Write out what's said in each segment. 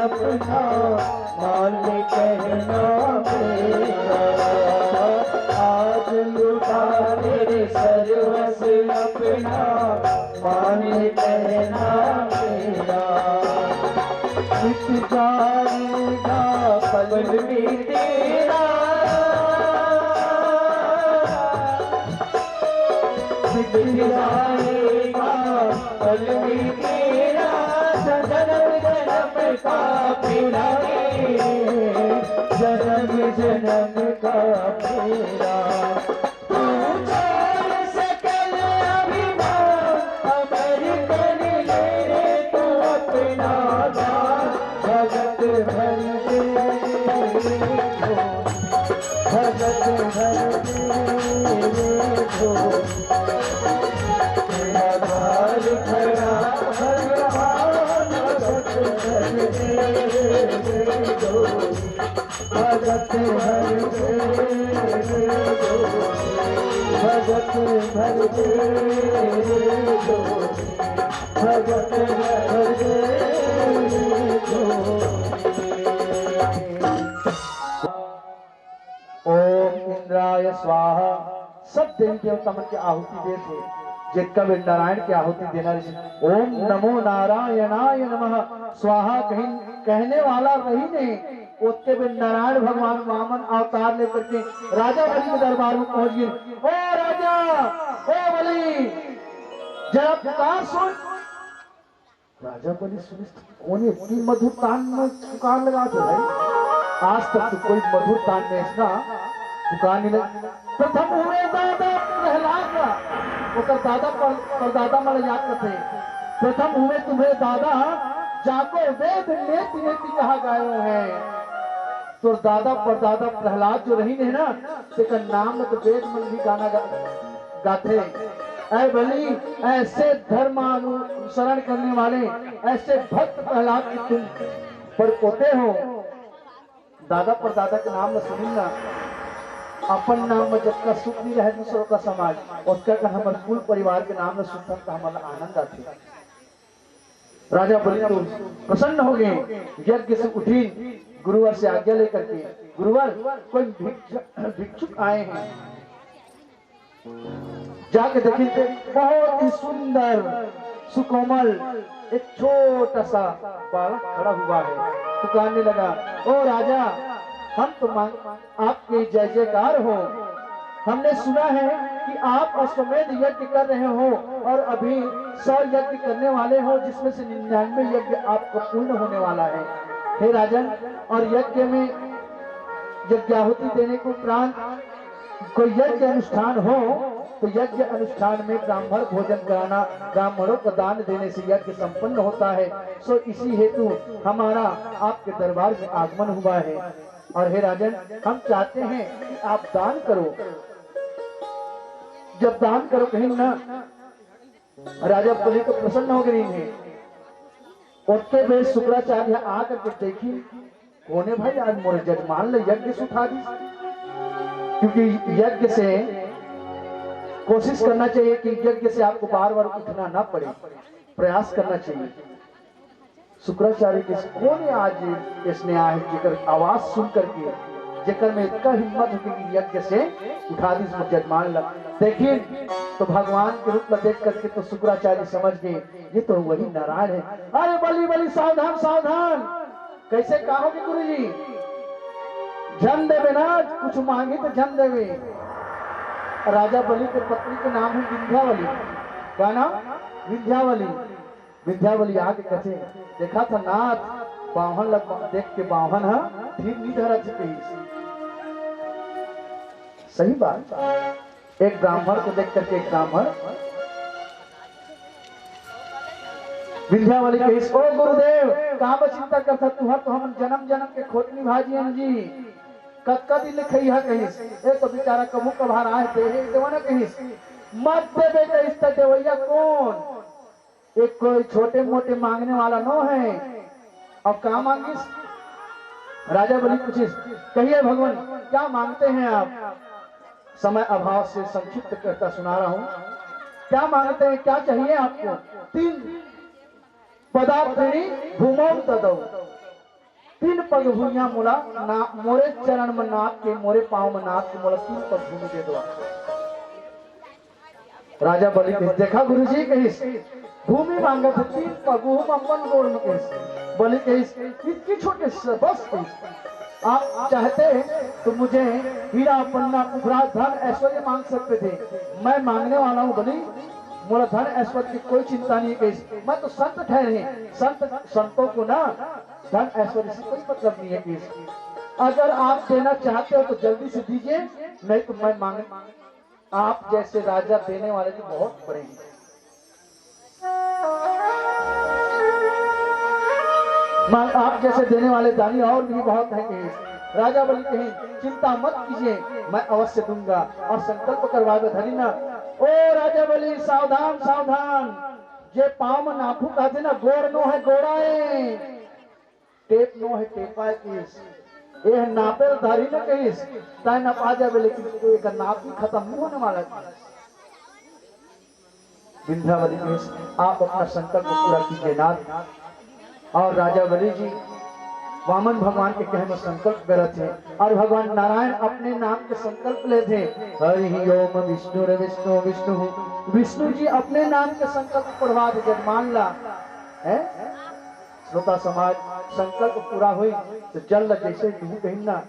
अपना मान कहना मेरा। आज लुटा तेरे सर्वस्व अपना मान कहना मेरा। मिट जाएगा पल में तेरा, मिट जाएगा पल में तेरा। जन्म जन्म का फेरा रे, जन्म जन्म का फेरा। तू छोड़ सकल अभिमान अमर कर ले रे तू अपना दान। भगत भर दे भगत भर दे तेरा द्वार खड़ा भगवान। भगत भर दे भगत भर दे भगत भर दे भगत भर दे। ओम इंद्राय स्वाहा। सब देवी देवता मन की आहुति दे थे, जिनका वे नारायण की आहुति देना। ओम नमो नारायणाय नमः स्वाहा कहीं कहने वाला रही नहीं, उसके वे नारायण भगवान वामन अवतार लेकर के राजा बलि के दरबार में पहुंच गए। ओ राजा, ओ बलि, जरा पुकार सुन। राजा बलि सुन, कौन इतनी मधुर तान में पुकार लगा दे भाई। आज तक तो कोई मधुर तान में ऐसा पुकार नहीं लगा। प्रथम हुए दादा प्रहलाद का, ओकर दादा परदादा मन याद करते। प्रथम हुए तुम्हें दादा जाको वेद नेति नेति कहा गायो है। तो दादा परदादा प्रहलाद जो रही है ना, तेका नाम तो वेद मन भी गाना गाते। ऐ बलि, ऐसे धर्मानुसरण करने वाले, ऐसे भक्त प्रहलाद की तुम परपोते हो। दादा परदादा के नाम में सुनी ना, अपन नाम में जब का सुख नहीं रहे दूसरों का समाज, उसका का हमारे कुल परिवार के नाम में सुख का हमारा आनंद आते। राजा बलि तो प्रसन्न हो गए, यज्ञ से उठी, गुरुवर से आज्ञा लेकर के, गुरुवर कोई भिक्षुक आए हैं। जाके देखे बहुत ही सुंदर सुकोमल एक छोटा सा बालक खड़ा हुआ है। पुकारने लगा, ओ राजा, हम तो आपके जय जयकार हो। हमने सुना है कि आप अश्वमेध यज्ञ कर रहे हो और अभी 100 यज्ञ करने वाले हो, जिसमें से 99 यज्ञ आपको पूर्ण होने वाला है। हे राजन, और यज्ञ में यज्ञाहुति देने को उपरांत कोई यज्ञ अनुष्ठान हो तो यज्ञ अनुष्ठान में ब्राह्मण भोजन कराना, ब्राह्मणों को दान देने से यज्ञ संपन्न होता है। सो इसी हेतु हमारा आपके दरबार में आगमन हुआ है। और हे राजन, हम चाहते हैं कि आप दान करो। जब दान करो कहीं ना, राजा बलि को प्रसन्न हो गई है। उसके वे शुक्राचार्य आकर के देखी, कौन है भाई आज मोरे जजमान ले यज्ञ से उठा दी। क्योंकि यज्ञ से कोशिश करना चाहिए कि यज्ञ से आपको बार बार उठना ना पड़े, प्रयास करना चाहिए। शुक्राचार्य के कौन है आज इसने आए, जेकर आवाज सुन करके, जेकर में इतना हिम्मत हो कि यज्ञ से उठा दी जजमान लग। देखिए तो भगवान के रूप में देख करके तो शुक्राचार्य समझ गए ये तो वही नारायण है। अरे बलि बलि सावधान सावधान, कैसे कहोगे गुरु जी, जन देवे ना, कुछ मांगे तो जन देवे। राजा बलि के पत्नी के नाम है विंध्यावली। क्या नाम? विंध्यावली। विंध्यावली आगे कहते, देखा था नाथ बाहन लग देख के बाहन है ठीक नहीं धरा चुके। सही बात। एक ब्राह्मण को देख करके एक ब्राह्मण विंध्यावली कही, ओ गुरुदेव कहाँ पर चिंता करता तू है, तो हम जन्म जन्म के खोटनी भाजी जी कक्का दिन लिखई है कहीं। ए तो बेचारा कबू कभार आए थे देवाना कहीं मत दे बेटा, इस तक देवैया कौन, एक कोई छोटे मोटे मांगने वाला नो है। अब क्या मांगिस? राजा बलि पूछिस, कहिए भगवान क्या मांगते हैं आप? समय अभाव से संक्षिप्त करता सुना रहा हूं। क्या मांगते हैं, क्या चाहिए आपको? 3 पदार्थनी भूमौ ददौ, तीन पग भूमिया मोला ना मोरे चरण में नाथ के मोरे पांव में नाथ के मोला तीन पग भूमि दे दो। राजा बलि के देखा गुरुजी कही भूमि मांगा था तीन पग अपन गोड़ में कही बलि कही इतनी छोटे से बस आप चाहते तो मुझे हीरा पन्ना कुबरा धन ऐश्वर्य मांग सकते थे, मैं मांगने वाला हूँ बलि मोला धन ऐश्वर्य की कोई चिंता नहीं है। मैं तो संत ठहरे संतों को ना धन ऐश्वर्य से कोई मतलब नहीं है कि अगर आप देना चाहते हो तो जल्दी से दीजिए, नहीं तो मैं मांग आप जैसे राजा देने वाले तो बहुत बड़े हैं। आप जैसे देने वाले दानी और भी बहुत है कि राजा बलि कहीं चिंता मत कीजिए, मैं अवश्य दूंगा और संकल्प करवा दो धनी ना। ओ राजा बलि सावधान सावधान, ये पाँव में नाखू कहते ना गोड़ नो है गोड़ाए, टेप नो है टेपा किस ये नापे धारी न कहिस ताई ना पा जावे, लेकिन एक नाप ही खत्म नहीं होने वाला। विंध्यावली कहिस आप अपना संकल्प पूरा कीजिए नाथ। और राजा बलि जी वामन भगवान के कहे में संकल्प करे थे और भगवान नारायण अपने नाम के संकल्प ले थे। हरि ओम विष्णु रे विष्णु विष्णु, विष्णु जी अपने नाम के संकल्प पढ़वा दे जब मान ला है। श्रोता समाज संकल्प पूरा हुई तो जल जैसे कहीं ना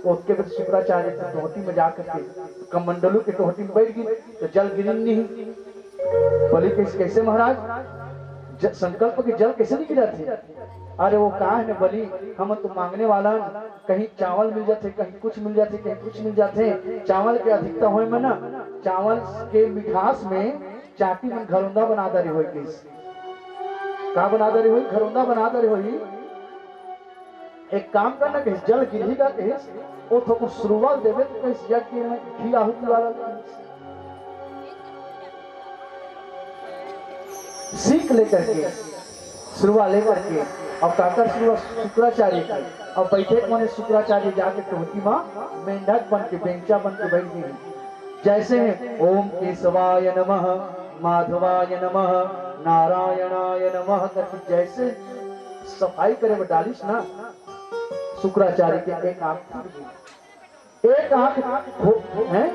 उसके बाद शुक्राचार्य की टोहटी में जाकर के कमंडलू की टोहटी में बैठ गई तो जल गिरी नहीं। बोली कैसे महाराज संकल्प के जल कैसे नहीं गिरा थे? अरे वो कहा है बलि हम तो मांगने वाला कहीं चावल मिल जाते, कहीं कुछ मिल जाते, कहीं कुछ मिल जाते। चावल के अधिकता हो में ना चावल के मिठास में चाटी में घरौंदा बना दे हो का बना दे हो घरौंदा बना दे हो। एक काम करना कि जल गिरेगा कहीं वो तो शुरुआत देवे तो कहीं यज्ञ में घी आहुति वाला सीख लेकर के शुरुआत लेकर के और काकर शुक्राचार्य का और बैठे मैंने शुक्राचार्य जाके टोटी माँ मेंढक बन के बेंचा बन के बैठ गई। जैसे ओम केशवाय नमः माधवाय नमः नारायणाय नमः करके जैसे सफाई करे वो डालिश ना शुक्राचार्य के एक आंख है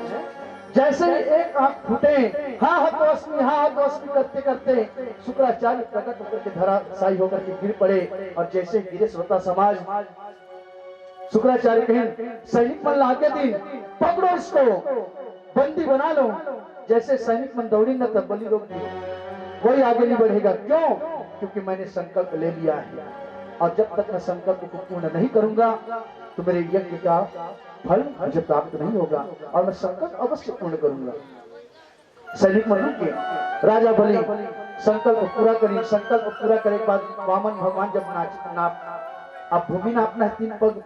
जैसे एक आंख फूटे हाँ तो अस्मी करते करते शुक्राचार्य प्रकट होकर के धराशायी होकर के गिर पड़े। और जैसे गिरे श्रोता समाज शुक्राचार्य कहें सैनिक मन लाके दिन पकड़ो इसको बंदी बना लो। जैसे सैनिक मन दौड़ी न तब बलि रोक दी, कोई आगे नहीं बढ़ेगा। क्यों? क्योंकि मैंने संकल्प ले लिया है और जब तक मैं संकल्प को पूर्ण नहीं करूंगा तो मेरे यज्ञ का फल मुझे प्राप्त नहीं होगा और मैं संकल्प अवश्य पूर्ण करूंगा। सैनिक मन के राजा बलि संकल्प पूरा करें। संकल्प पूरा करे के बाद वामन भगवान जब नाप अब भूमि नापना है 3 पग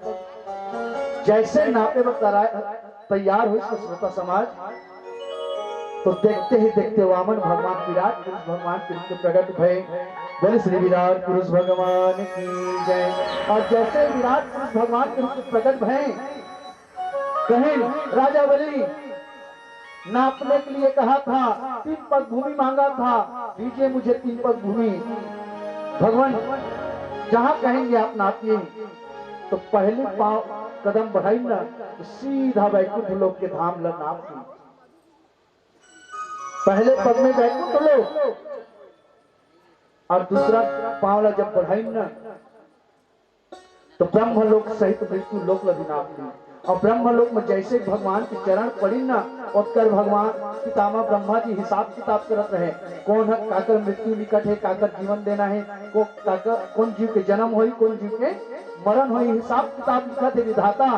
जैसे नापे में तैयार हुई श्रोता समाज तो देखते ही देखते वामन भगवान विराट पुरुष भगवान के रूप में प्रकट भय। बोले श्री विराट पुरुष भगवान की जय। और जैसे विराट पुरुष भगवान के रूप में प्रकट भय कहें राजा बलि नापने के लिए कहा था 3 पग भूमि मांगा था, दीजिए मुझे 3 पग भूमि। भगवान जहां कहेंगे आप नापिए तो पहले पांव कदम बढ़ाई ना तो सीधा वैकुंठ लोक के धाम नाप दी। पहले पग में वैकुंठ लोक और दूसरा पांवला जब बढ़ाई ना तो ब्रह्म लोक सहित मृत्यु लोक लगी नाप दी। और ब्रह्म लोक में जैसे भगवान के चरण पड़ी ना उत्तर भगवान पितामह ब्रह्मा जी हिसाब किताब करत रहे कौन है काकर मृत्यु निकट है, काकर जीवन देना है, को काकर कौन जीव के जन्म होई कौन जीव के मरण होई, हिसाब किताब लिखा थे विधाता।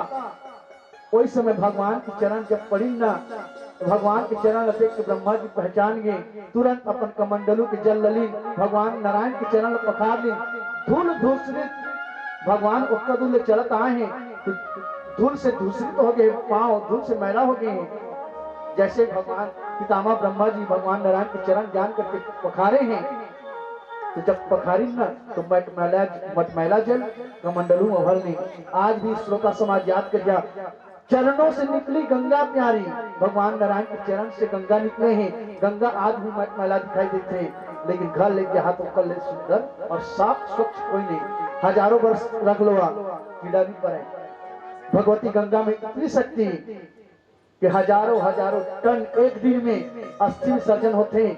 कोई समय भगवान के चरण जब पड़ी ना तो भगवान के चरण देख के ब्रह्मा जी पहचान गए, तुरंत अपन कमंडलू के जल लली भगवान नारायण के चरण पखार ली। धूल धूसरित भगवान उत्तर दूर चलत आए हैं तो धूल से दूसरित हो गए, पांव धूल से मैला हो गए हैं। जैसे भगवान पितामह ब्रह्मा जी भगवान नारायण के चरण जान करके पखारे हैं तो जब पखारी ना तो मटमैला जल कमंडलू में भर नहीं। आज भी श्रोता समाज याद कर जा चरणों से निकली गंगा प्यारी, भगवान नारायण के चरण से गंगा निकले हैं। गंगा आज भी मैला दिखाई देते हैं, लेकिन घर लेके हाथों कर ले सुंदर और साफ स्वच्छ कोई नहीं। हजारों वर्ष रख लो कीड़ा नहीं पड़े। भगवती गंगा में इतनी शक्ति कि हजारों हजारों टन एक दिन में अस्थि विसर्जन होते हैं।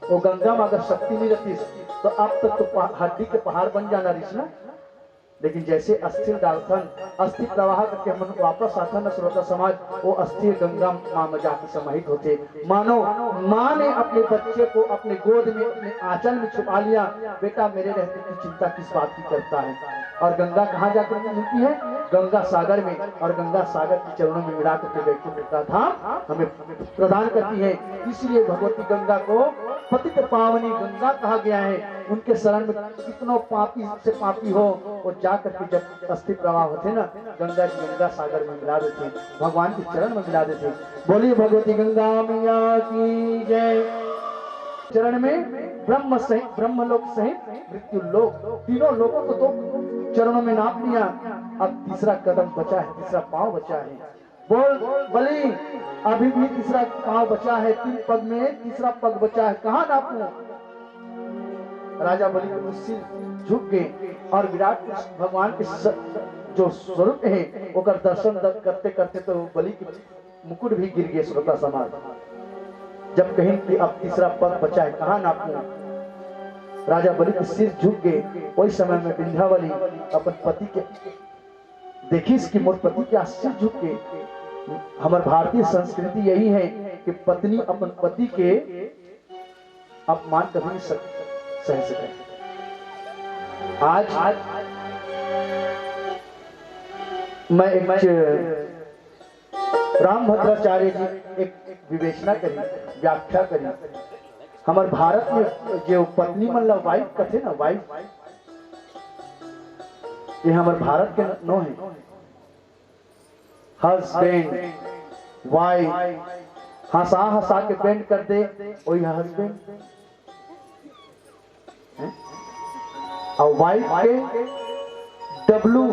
वो गंगा में अगर शक्ति नहीं रहती तो अब तक तो हड्डी के पहाड़ बन जाना रिश ना। लेकिन जैसे अस्थिर डालथन, अस्थि प्रवाह करके हम वापस आता न श्रोता समाज, वो अस्थिर गंगा मां में जाकर समाहित होते। मानो माँ ने अपने बच्चे को अपने गोद में अपने आंचल में छुपा लिया। बेटा मेरे रहते की चिंता किस बात की करता है। और गंगा कहाँ जाकर मिलती है? गंगा सागर में। और गंगा सागर के चरणों में मिला करके वैकुंठ का धाम हमें प्रदान करती है। इसलिए भगवती गंगा को पतित पावनी गंगा कहा गया है। उनके शरण में कितनों पापी से पापी हो वो जाकर के जब अस्थि प्रवाह होते ना, गंगा जी गंगा सागर में मिला देते, भगवान के चरण में मिला देते। बोलिए भगवती गंगा मैया की जय। चरण में ब्रह्म सहित, ब्रह्मलोक सहित मृत्यु लोक, तीनों लोगों को तो चरणों में नाप लिया। अब तीसरा कदम बचा है, तीसरा पांव बचा है। बोल बलि, अभी भी तीसरा पांव बचा है। 3 पग में तीसरा पग बचा है, कहाँ नापूं? राजा बलि के सिर झुक गए और विराट भगवान के जो स्वरूप है वो कर दर्शन करते करते तो बलि के मुकुट भी गिर गए। श्रोता समाज, जब कहीं कि अब तीसरा पग बचा है, कहाँ नापूं? राजा बलि के सिर झुक गए। वही समय में विंध्यावली अपन पति के देखी, इसकी मोर पति के सिर झुक के। हमारे भारतीय संस्कृति यही है कि पत्नी अपन पति के अपमान कभी नहीं सह सके। आज मैं एक रामभद्राचार्य जी एक विवेचना करी, व्याख्या करी। हमारे भारत में जो पत्नी मतलब वाइफ कथे ना, वाइफ ये हमारे भारत के नो है। हस्बैंड वाइफ हंसा हंसा के बेंड कर दे वही हस्बैंड, और वाइफ के डब्लू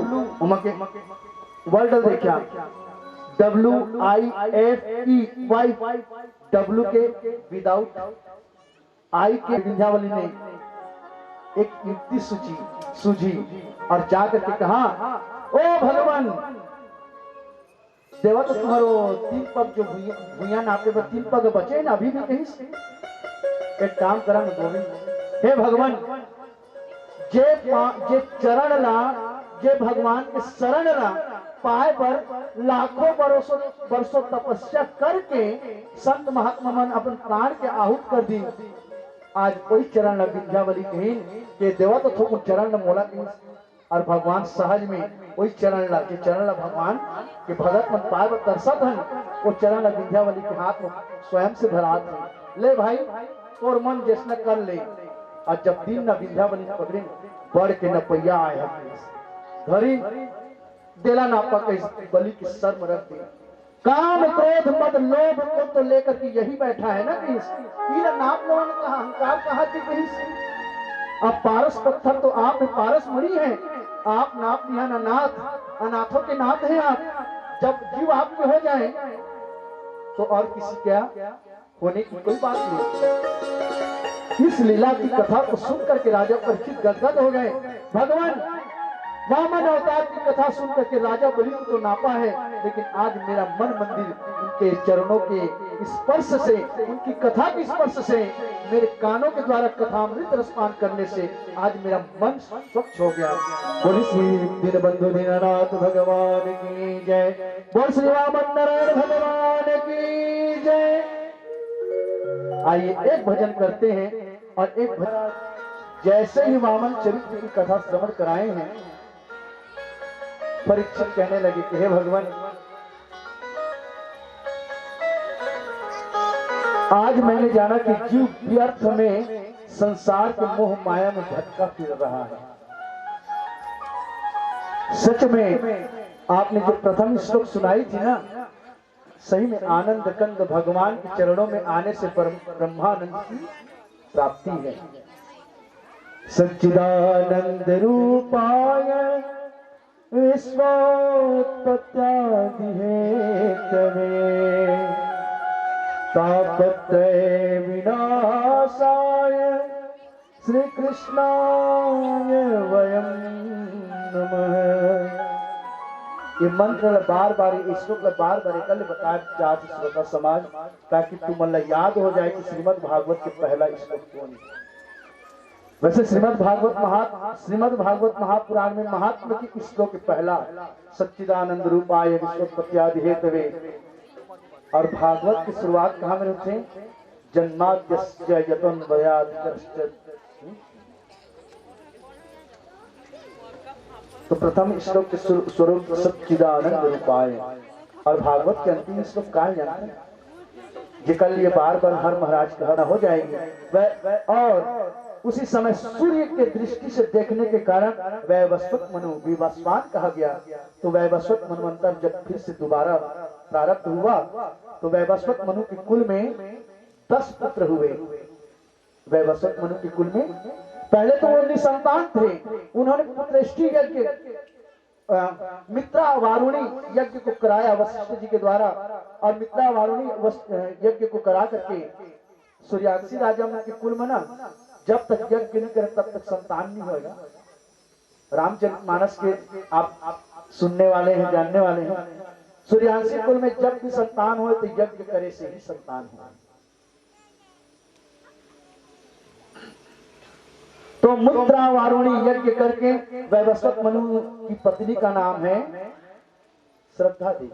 वर्ड देखा WIFE वाइफ, डब्लू के विदाउट आई के विंध्यावली ने एक युक्ति सूझी और जाकर के कहा, ओ भगवान देवा तो तुम्हारो 3 पग जो भुइया नापे पर 3 पग बचे ना अभी भी कहीं से। एक काम करा ना गोविंद, हे भगवान जे चरण ला, जे भगवान के शरण ला पाए पर लाखों वर्षों तपस्या करके संत महात्मा मन अपन प्राण के आहूत कर दी। आज कोई चरण ला विंध्यावली कहीं के देवा तो थोड़ा चरण ला मोला कहीं, और भगवान सहज में वही चरण ला के चरण ला भगवान के भगत मन पाए पर तरसत हन, वो चरण ला विंध्यावली के हाथ में स्वयं से धरात है। ले भाई तोर मन जैसना कर ले। और जब दिन न विंध्यावली पकड़े बढ़ के न पैया आए धरी देला नापा के बलि की शर्म रख दी। काम क्रोध मद लोभ को तो लेकर के यही बैठा है ना कहीं से। नाप लोगों ने कहा अहंकार कहा कि कहीं से। अब पारस पत्थर तो आप में पारस मणि है, आप नाप दिया ना नाथ, अनाथों के नाथ हैं आप। जब जीव आपके हो जाए तो और किसी क्या होने की कोई बात नहीं। इस लीला की कथा को सुन करके राजा परीक्षित गदगद हो गए। भगवान वामन अवतार की कथा सुन करके राजा बलि को तो नापा है, लेकिन आज मेरा मन मंदिर उनके चरणों के स्पर्श से, उनकी कथा के स्पर्श से, मेरे कानों के द्वारा कथामृत रसपान करने से आज मेरा मन स्वच्छ हो गया। बोल श्री दीनबंधु दीननाथ भगवान की जय। बोल श्री वामन नारायण भगवान की जय। आइए एक भजन करते हैं और एक भजन जैसे ही वामन चरित्र की कथा श्रवण कराए हैं, परीक्षित कहने लगे कि हे भगवान आज मैंने जाना कि जीव व्यर्थ में संसार के मोह माया में भटका फिर रहा है। सच में आपने जो प्रथम श्लोक सुनाई थी ना, सही में आनंद कंद भगवान के चरणों में आने से ब्रह्मानंद की प्राप्ति है। सच्चिदानंद रूपाय विश्वोत्पत्त्यादि हेतवे तापत्रय विनाशाय श्री कृष्णाय वयं नमः। ये मंत्र बार बार इस श्लोक बार बार कल बताया जात श्रोता समाज, ताकि तुम्हें याद हो जाए कि श्रीमद् भागवत के पहला श्लोक कौन है। वैसे श्रीमद् भागवत महापुराण में महात्मा की श्लोक के पहला सच्चिदानंद रूपाय विश्वोत्पत्त्यादि हेतवे, और भागवत की शुरुआत कहाँ में होते हैं? जन्माद्यस्य यतोन्वयादितश्च। तो प्रथम श्लोक के स्वरूप सच्चिदानंद रूपाय, और भागवत के अंतिम श्लोक कहा जानते हैं? ये कल ये बार बार हर महाराज कहना हो जाएंगे। और उसी समय सूर्य के दृष्टि से देखने के कारण वैवस्वत मनु विवस्वान कहा गया। तो वैवस्वत मनवंतर जब फिर से दोबारा प्रारब्ध हुआ तो वैवस्वत मनु के कुल में 10 पुत्र हुए। वैवस्वत मनु के कुल में पहले तो वो निसंतान थे, उन्होंने पुत्रेष्टि यज्ञ मित्रा वारुणी यज्ञ को कराया वशिष्ठ जी के द्वारा, और मित्रा वारुणी यज्ञ को करा करके सूर्याक्षी राजा के कुल में ना जब तक यज्ञ नहीं करे तब तक संतान नहीं होगा। रामचरितमानस के आप सुनने वाले हैं, जानने वाले हैं, सूर्याक्षी कुल में जब भी संतान हो तो यज्ञ करे से ही संतान हो। तो मुद्रा वारुणी यज्ञ करके वैवस्वत मनु की पत्नी का नाम है श्रद्धा देवी।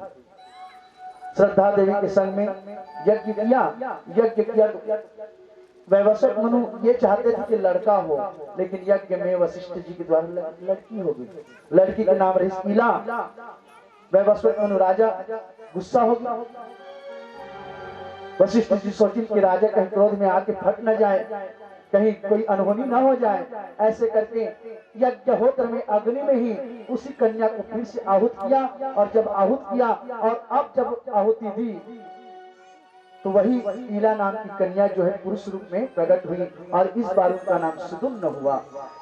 श्रद्धा देवी के संग में यज्ञ किया। वैवस्वत मनु ये चाहते थे कि लड़का हो, लेकिन यज्ञ में वशिष्ठ जी के द्वारा लड़की हो गई। लड़की के नाम रही शीला। वैवस्वत मनु राजा गुस्सा हो गया। वशिष्ठ जी सोचे कि राजा कहीं क्रोध में आके फट न जाए, कहीं कोई अनहोनी न हो जाए। ऐसे करके यज्ञहोत्र में अग्नि में ही उसी कन्या को फिर से आहुत किया, और जब आहुत किया और अब जब आहुति दी तो वही शीला नाम की कन्या जो है पुरुष रूप में प्रकट हुई, और इस बार उनका नाम सुदुम्न हुआ।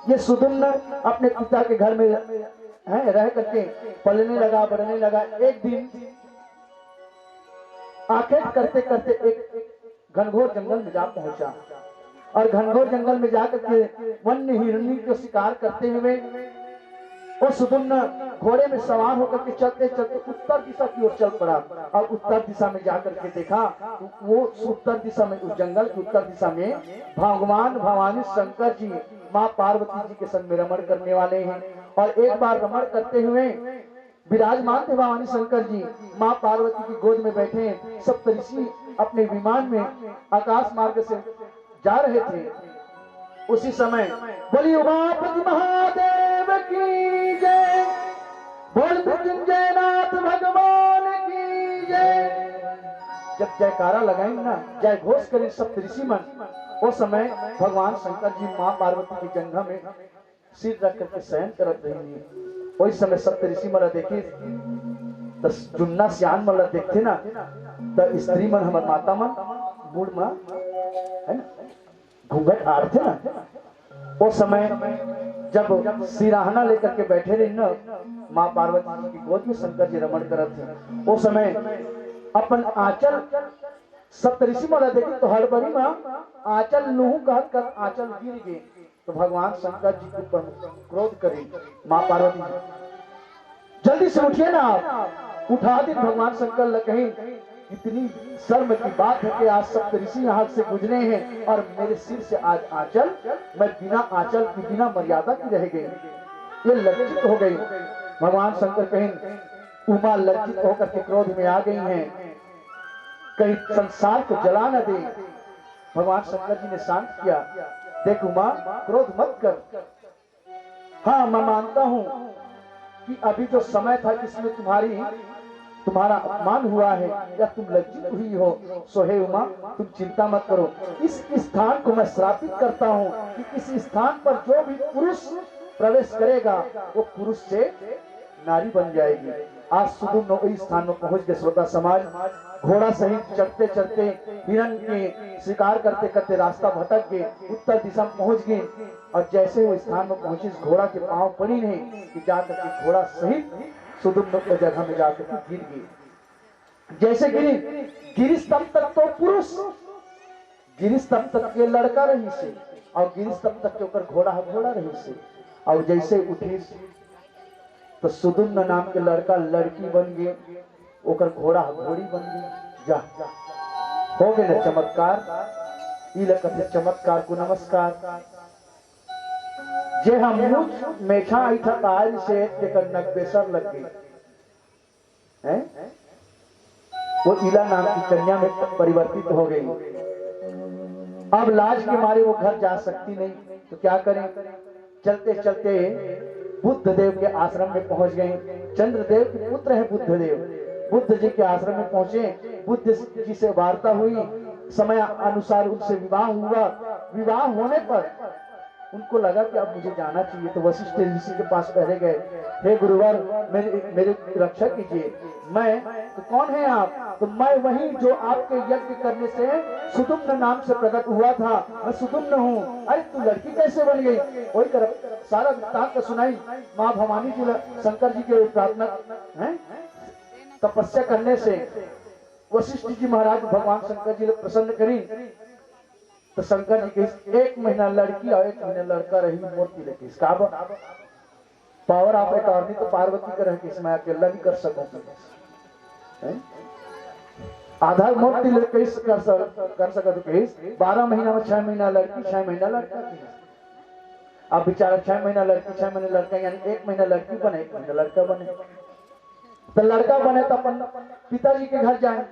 ये सुदुम्न अपने पिता के घर में रह करके पलने लगा, बढ़ने लगा। एक दिन आखेट करते करते एक घनघोर जंगल में जा पहुंचा, और घनघोर जंगल में जाकर के वन्य हिरणी को शिकार करते हुए वो सुदुम्न घोड़े में सवार होकर के चलते चलते उत्तर दिशा की ओर चल पड़ा। और उत्तर दिशा में जाकर के देखा वो उत्तर दिशा में, उस जंगल की उत्तर दिशा में भगवान भवानी शंकर जी माँ पार्वती जी के संग में रमण करने वाले हैं। और एक बार रमण करते हुए विराजमान थे भवानी शंकर जी, माँ पार्वती की गोद में बैठे सप्तऋषि अपने विमान में आकाश मार्ग से जा रहे थे। उसी समय बोली उमापति महादेव की जय, बोल मृत्युंजय नाथ भगवान की जय। जब जयकारा लगाएंगे ना, जय घोष करें सप्तऋषि मन, उस समय भगवान शंकर जी माँ पार्वती की जंघा में सिर रख करके शयन करत रही। उस समय सप्तऋषि मन देखे तो जुन्ना सियान मन देखते ना, तो स्त्री मन हमार माता मन बूढ़ माँ है ना घूंघट आड़ते ना। वो समय जब सिराहना लेकर के बैठे रही ना माँ पार्वती जी की गोद में शंकर जी रमण करत थे, वो समय अपन आंचल सप्तऋषि माला देखी तो हड़बड़ी माँ आंचल लूहू कहत कर आंचल गिर गए। तो भगवान शंकर जी के ऊपर क्रोध करी माँ पार्वती जी, जल्दी से उठिए ना आप। उठा दी भगवान शंकर कहीं इतनी शर्म की बात है कि आज सप्तऋषि यहाँ से गुजरे हैं और मेरे सिर से आज आंचल, मैं बिना आंचल की बिना मर्यादा की रह गई, ये लज्जित हो गई। भगवान शंकर कहीं उमा लज्जित होकर के क्रोध में आ गई हैं, कहीं संसार को जला न दे। भगवान शंकर जी ने शांत किया, देख उमा क्रोध मत कर। हाँ मैं मानता हूँ कि अभी जो समय था इसमें तुम्हारा अपमान हुआ है या तुम लज्जित हुई हो, सो हे उमा तुम चिंता मत करो। इस स्थान को मैं श्रापित करता हूँ कि इस स्थान पर जो भी पुरुष प्रवेश करेगा वो पुरुष से नारी बन जाएगी। आज सुदुम्न वही स्थान में पहुंच गए श्रोता समाज। घोड़ा सहित चढ़ते चढ़ते हिरण के शिकार करते करते रास्ता भटक गए, उत्तर दिशा में पहुंच गए। और जैसे वो स्थान में पहुंचे, घोड़ा के पांव पड़ी नहीं कि जाकर के घोड़ा सहित सुदुम्न की जगह में जाकर के गिर गई। जैसे गिरीश तब तक तो पुरुष, गिरीश तब तक के लड़का रही से, और गिरीश तब तक के ऊपर घोड़ा रही से। और जैसे उठी तो सुदुम्न नाम के लड़का लड़की बन गए, ओकर घोड़ा घोड़ी बन गई। जा हो गए ना चमत्कार। ई लगते चमत्कार को नमस्कार। जे हम मेठा आई था ताज से तेकर नकबेसर लग गई है। वो इला नाम की कन्या में परिवर्तित हो गई। अब लाज के मारे वो घर जा सकती नहीं, तो क्या करें। चलते चलते बुद्ध देव के आश्रम में पहुंच गए। चंद्रदेव के पुत्र है बुद्ध देव। बुद्ध जी के आश्रम में पहुंचे, बुद्ध जी से वार्ता हुई, समय अनुसार उनसे विवाह हुआ। विवाह होने पर उनको लगा कि अब मुझे जाना चाहिए, तो वशिष्ठ ऋषि के पास पहले गए। हे गुरुवर, मेरी रक्षा कीजिए। मैं तो कौन है आप? तो मैं वही जो आपके यज्ञ करने से सुदुम्न नाम से प्रकट हुआ था, मैं सुदुम्न हूँ। अरे तू लड़की कैसे बन गई? वही कर सारा वृत्तांत सुनाई। माँ भवानी जी शंकर जी के प्रार्थना है, तपस्या करने से वशिष्ठ जी महाराज भगवान शंकर जी प्रसन्न करी। तो शंकर जी के 1 महीना लड़की और 1 महीना लड़का रही मूर्ति लेके। इसका पावर ऑफ अटॉर्नी तो पार्वती का रहे कि इसमें अकेला नहीं कर सकूं। आधा मूर्ति लेके कर सका तो कहीं 12 महीना में 6 महीना लड़की 6 महीना लड़का। अब बेचारा 6 महीना लड़की 6 महीना लड़का, यानी 1 महीना लड़की बने 1 महीना लड़का बने। तो लड़का बने तो अपन पिताजी के घर जाए।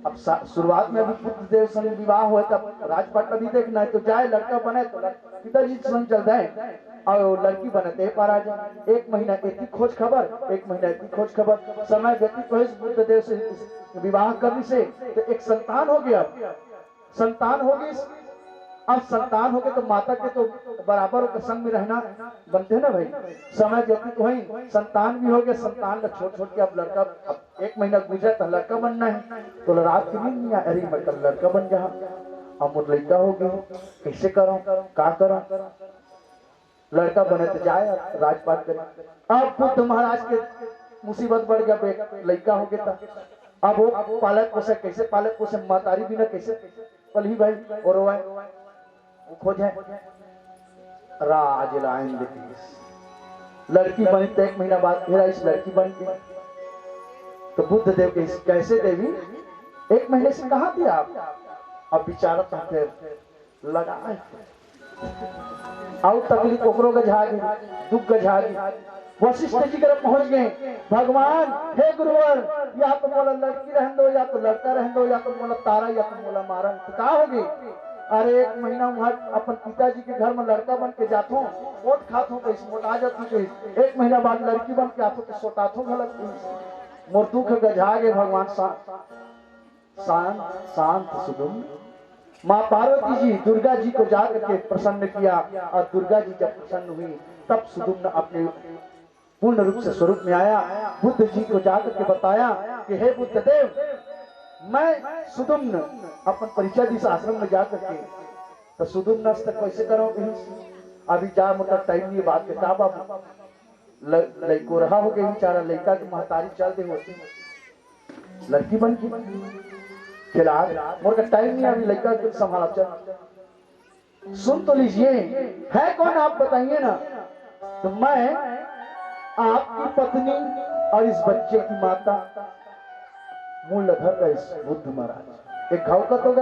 अब शुरुआत में अभी बुद्ध देव संग विवाह हुआ, तब राजपाट अभी देखना है, तो जाए लड़का बने तो पिताजी संग चल जाए, और लड़की बने पारा जाए। 1 महीना इतनी खोज खबर, 1 महीना इतनी खोज खबर। समय व्यतीत हुए बुद्ध देव से विवाह करने से तो एक संतान हो गया। संतान हो गई, अब संतान हो गए तो माता के तो बराबर के संग में रहना बनते ना भाई। समय व्यतीत हुई, संतान भी हो गया। संतान का छोड़ छोड़ के अब लड़का, अब 1 महीना गुजरा तो लड़का बनना है। तो रात की नींद नहीं आ रही, मतलब लड़का बन जा। अब मुझ लड़का हो गया, कैसे करो क्या करो। लड़का बने तो जाए राजपाट करे। अब बुद्ध महाराज के मुसीबत बढ़ गया, लड़का हो गया था। अब वो पालक पोषक कैसे, पालक पोषक मातारी बिना कैसे पल ही भाई। और वो खोजे राज लाइन लड़की बनी तो 1 महीना बाद फिर इस लड़की बन गई। तो बुद्ध देव के कैसे देवी 1 महीने से कहा थे आप? अब बेचारा तो लगा और तकलीफ ओकरो गझागी, दुख गझागी। वशिष्ठ जी तरफ पहुंच गए। भगवान हे गुरुवर, या तो मोला लड़की रहन दो, या तो लड़का रहन दो, या तो मोला तारा, या तो मोला मारा। तो क्या होगी? अरे 1 महीना वहां अपन पिताजी के घर में लड़का बन के जातो, ओट खातो तो इस मोटा जाती तो 1 महीना बाद लड़की बन के आतो तो सोतातो गलत मोर दुख गझागे। भगवान शांत शांत सुदुम्न। माँ पार्वती जी दुर्गा जी को जाकर के प्रसन्न किया, और दुर्गा जी जब प्रसन्न हुई तब सुदुम्न अपने पूर्ण रूप से स्वरूप में आया। बुद्ध जी को जाकर के बताया कि हे बुद्ध देव, मैं सुदुम्न अपन परिचय दिस आश्रम में जाकर के। तो सुदुम्न तक कैसे करो, अभी जा मतलब टाइम नहीं बात के बाबा लड़को रहा हो गया बेचारा। लड़का की महतारी चल दे होती, लड़की बन की फिलहाल मोर का टाइम नहीं, अभी लड़का कुछ संभाला। चल सुन तो लीजिए, है कौन आप बताइए ना। तो मैं आपकी पत्नी और इस बच्चे की माता मूलधर का इस बुद्ध महाराज एक घाव का तो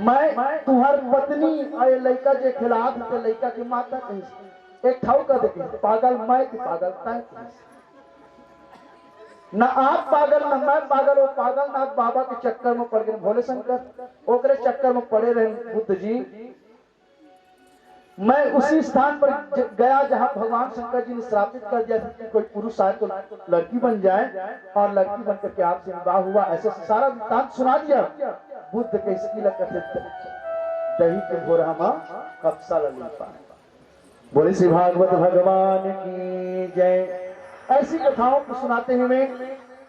मैं तुम्हार पत्नी और लड़का के खिलाफ लड़का की माता कही एक ठाव का देखी। पागल मैं कि पागल तय, ना आप पागल ना मैं पागल। वो पागल नाथ बाबा के चक्कर में पड़ गए भोले शंकर, ओकरे चक्कर में पड़े रहे बुद्ध जी। मैं उसी स्थान पर गया जहां भगवान शंकर जी ने श्रापित कर दिया था कि कोई पुरुष आए तो लड़की बन जाए, और लड़की बनकर के आपसे विवाह हुआ। ऐसे सारा वृत्तांत सुना दिया। बुद्ध कैसे लगते दही के भोरा कपसा लली पाए बोले श्री भागवत भगवान की जय। ऐसी कथाओं को सुनाते हुए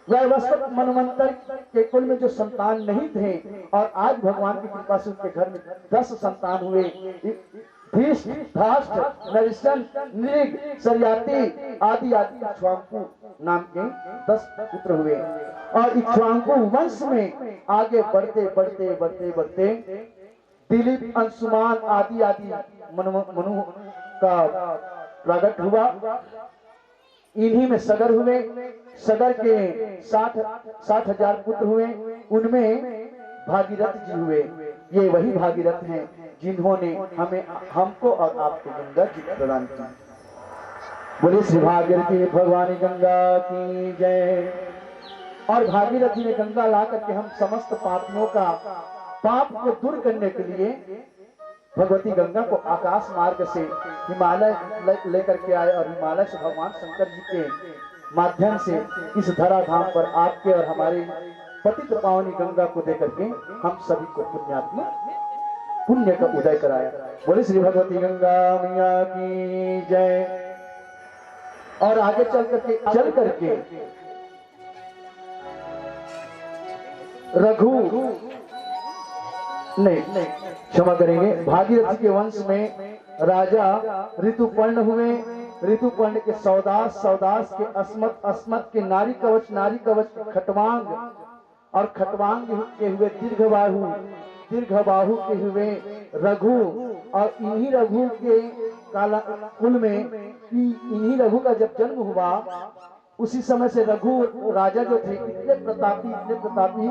वैवस्वत मनवंतर के कुल में जो संतान नहीं थे और आज भगवान की कृपा से उनके घर में 10 संतान हुए। धीष्ट, धाष्ट, नरिशन, नृग, सरियाती आदि आदि इक्ष्वाकु नाम के 10 पुत्र हुए और इक्ष्वाकु वंश में आगे बढ़ते बढ़ते बढ़ते बढ़ते दिलीप, अंशुमान आदि आदि मनु का प्रकट हुआ। इन्हीं में सगर हुए। सगर के 60,000 पुत्र हुए। उनमें भागीरथ जी हुए। ये वही भागीरथ हैं जिन्होंने हमको और आपको गंगा जी प्रदान की। बोले श्री भागीरथी भगवानी गंगा की जय। और भागीरथ जी ने गंगा ला करके हम समस्त पापियों का पाप को दूर करने के लिए भगवती गंगा को आकाश मार्ग से हिमालय लेकर के आए और हिमालय से भगवान शंकर जी के माध्यम से इस धराधाम पर आपके और हमारे पतित पावनी गंगा को देकर के हम सभी को पुण्यात्मा पुण्य का उदय कराया। बोले श्री भगवती गंगा मैया की जय। और आगे चल करके रघु नहीं क्षमा करेंगे, भागीरथ के वंश में राजा ऋतुपर्ण हुए। ऋतुपर्ण के सौदास, सौदास के अस्मत, अस्मत के नारी कवच, नारी कवच के खटवांग और खटवांग के हुए दीर्घबाहु, दीर्घबाहु के हुए रघु और इन्हीं रघु के काला कुल में इन्हीं रघु का जब जन्म हुआ उसी समय से रघु राजा जो थे इतने प्रतापी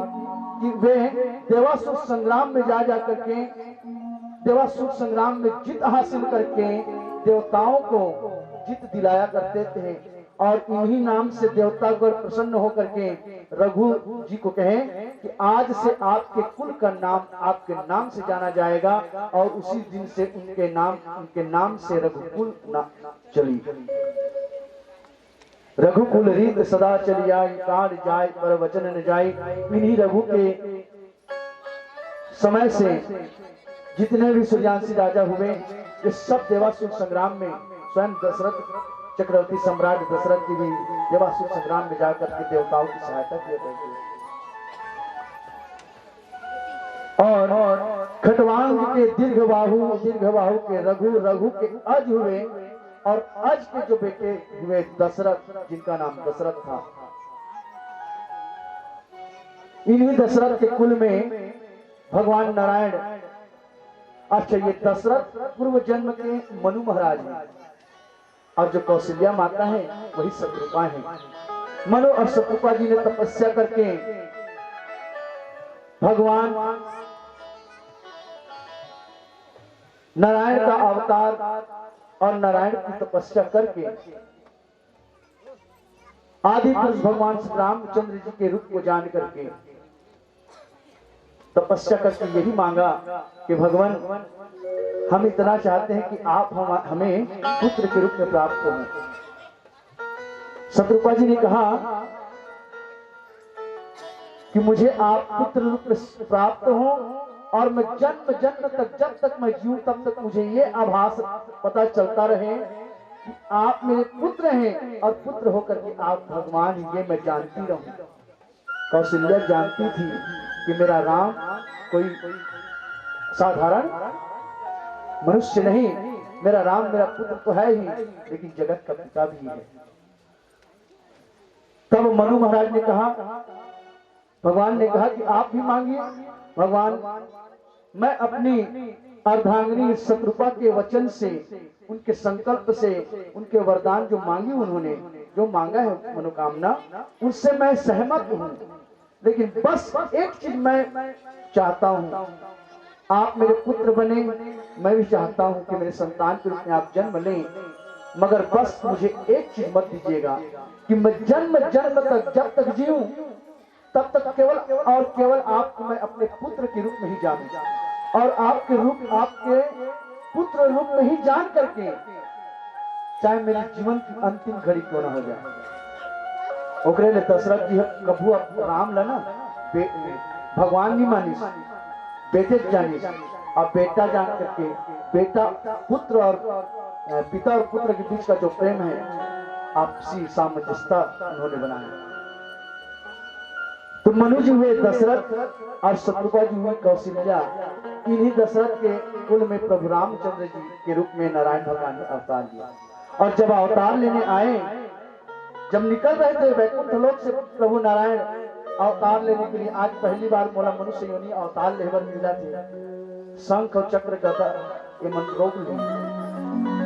कि वे देवासुर संग्राम में जा करके देवासुर संग्राम में जीत हासिल करके देवताओं को जीत दिलाया करते थे। और इन्हीं नाम से देवता को प्रसन्न होकर के रघु जी को कहे कि आज से आपके कुल का नाम आपके नाम से जाना जाएगा और उसी दिन से उनके नाम से रघुकुल चली। रघुकुल रीत सदा चली आई, काल जाय पर वचन न जाय। इन्हीं रघु के समय से जितने भी सूर्यांशी राजा हुए ये सब देवासुर संग्राम में स्वयं दशरथ चक्रवर्ती सम्राट दशरथ जी भी देवासुर संग्राम में जाकर के देवताओं की सहायता किया करते। और खटवांग के दीर्घबाहु के रघु के अज हुए और अज के जो बेटे हुए दशरथ जिनका नाम दशरथ था। इन्हीं दशरथ के कुल में भगवान नारायण, अच्छा ये दशरथ पूर्व जन्म के मनु महाराज हैं और जो कौशल्या माता है वही शत्रुपा है। मनु और शत्रुपा जी ने तपस्या करके भगवान नारायण का अवतार और नारायण की तपस्या करके आदि पुरुष भगवान श्री रामचंद्र जी के रूप को जान करके तपस्या करके यही मांगा कि भगवान हम इतना चाहते हैं कि आप हमें पुत्र के रूप में प्राप्त हो। शत्रुपा जी ने कहा कि मुझे आप पुत्र रूप में प्राप्त हो और मैं जन्म जन्म तक जब तक मैं जीऊं तब तक मुझे ये आभास पता चलता रहे कि आप मेरे पुत्र हैं और पुत्र होकर के आप भगवान, ये मैं जानती रहूं। कौशल्या जानती थी कि मेरा राम कोई साधारण मनुष्य नहीं, मेरा राम मेरा पुत्र तो है ही लेकिन जगत का पिता भी है। तब मनु महाराज ने कहा, भगवान ने कहा कि आप भी मांगिए। भगवान, मैं अपनी अर्धांगिनी शत्रुपा के वचन से, उनके संकल्प से, उनके वरदान जो मांगी उन्होंने, जो मांगा है मनोकामना, उससे मैं सहमत हूँ। लेकिन बस एक चीज मैं चाहता हूँ, आप मेरे पुत्र बने। मैं भी चाहता हूँ कि मेरे संतान के रूप में आप जन्म लें, मगर बस मुझे एक चीज मत दीजिएगा कि मैं जन्म जन्म तक जब तक जीऊं तब तक केवल और केवल आपको मैं अपने पुत्र के रूप में ही जानूं और आपके पुत्र रूप में ही जान करके चाहे मेरे जीवन की अंतिम घड़ी क्यों ना हो जाए। ओकरे ने दशरथ जी कभू राम ला ना भगवान नहीं मानिस, बेटे जानिस और बेटा जान करके बेटा पुत्र और पिता और पुत्र के बीच का जो प्रेम है, आपसी सामंजस्यता उन्होंने बनाया। तो मनु जी हुए दशरथ और शत्रुघ्न जी हुई कौशल्या। इन्हीं दशरथ के कुल में प्रभु रामचंद्र जी के रूप में नारायण भगवान ने अवतार लिया। और जब अवतार लेने आए, जब निकल रहे थे वैकुंठ लोक से प्रभु नारायण अवतार लेने के लिए, आज पहली बार मोला मनुष्य योनि अवतार लेवर मिला थे। शंख और चक्र गदा ये मन रोक ली।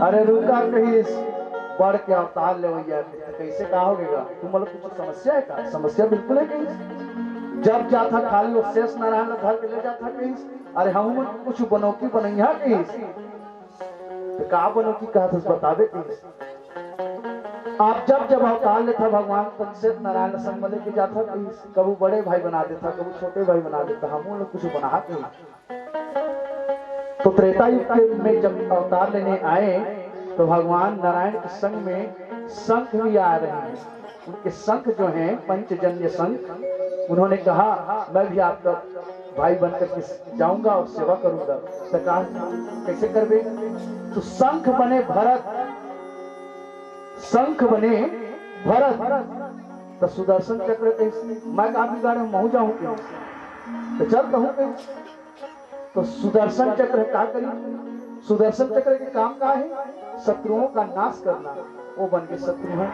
अरे रुका कहीं बढ़ के अवतार ले भैया, कैसे कहा होगा? तुम मतलब कुछ समस्या है का? समस्या बिल्कुल है कहीं। जब जाता खाली वो शेष नारायण घर के ले जाता कहीं। अरे हम कुछ बनौकी बनैया कहीं, तो का बनौकी कहा था बतावे कहीं। आप जब जब अवतार लेता भगवान तब शेष नारायण संग लेके जाता कहीं, कभी बड़े भाई बना देता, कभी छोटे भाई बना देता, हम लोग कुछ बना कहीं। तो त्रेता युग में जब अवतार लेने आए तो भगवान नारायण के संग में शंख भी आ रहे हैं। उनके शंख जो हैं पंचजन्य शंख, उन्होंने कहा मैं भी आपका भाई बनकर के जाऊंगा और सेवा करूंगा। तो कहा कैसे करबे? तो शंख बने भरत, शंख बने भरत। तो सुदर्शन चक्र कैसे? मैं काफी गाड़े महू जाऊं क्यों? तो चल कहूं। तो सुदर्शन चक्र क्या करी? सुदर्शन चक्र के काम का है शत्रुओं का नाश करना। वो बन के शत्रु है।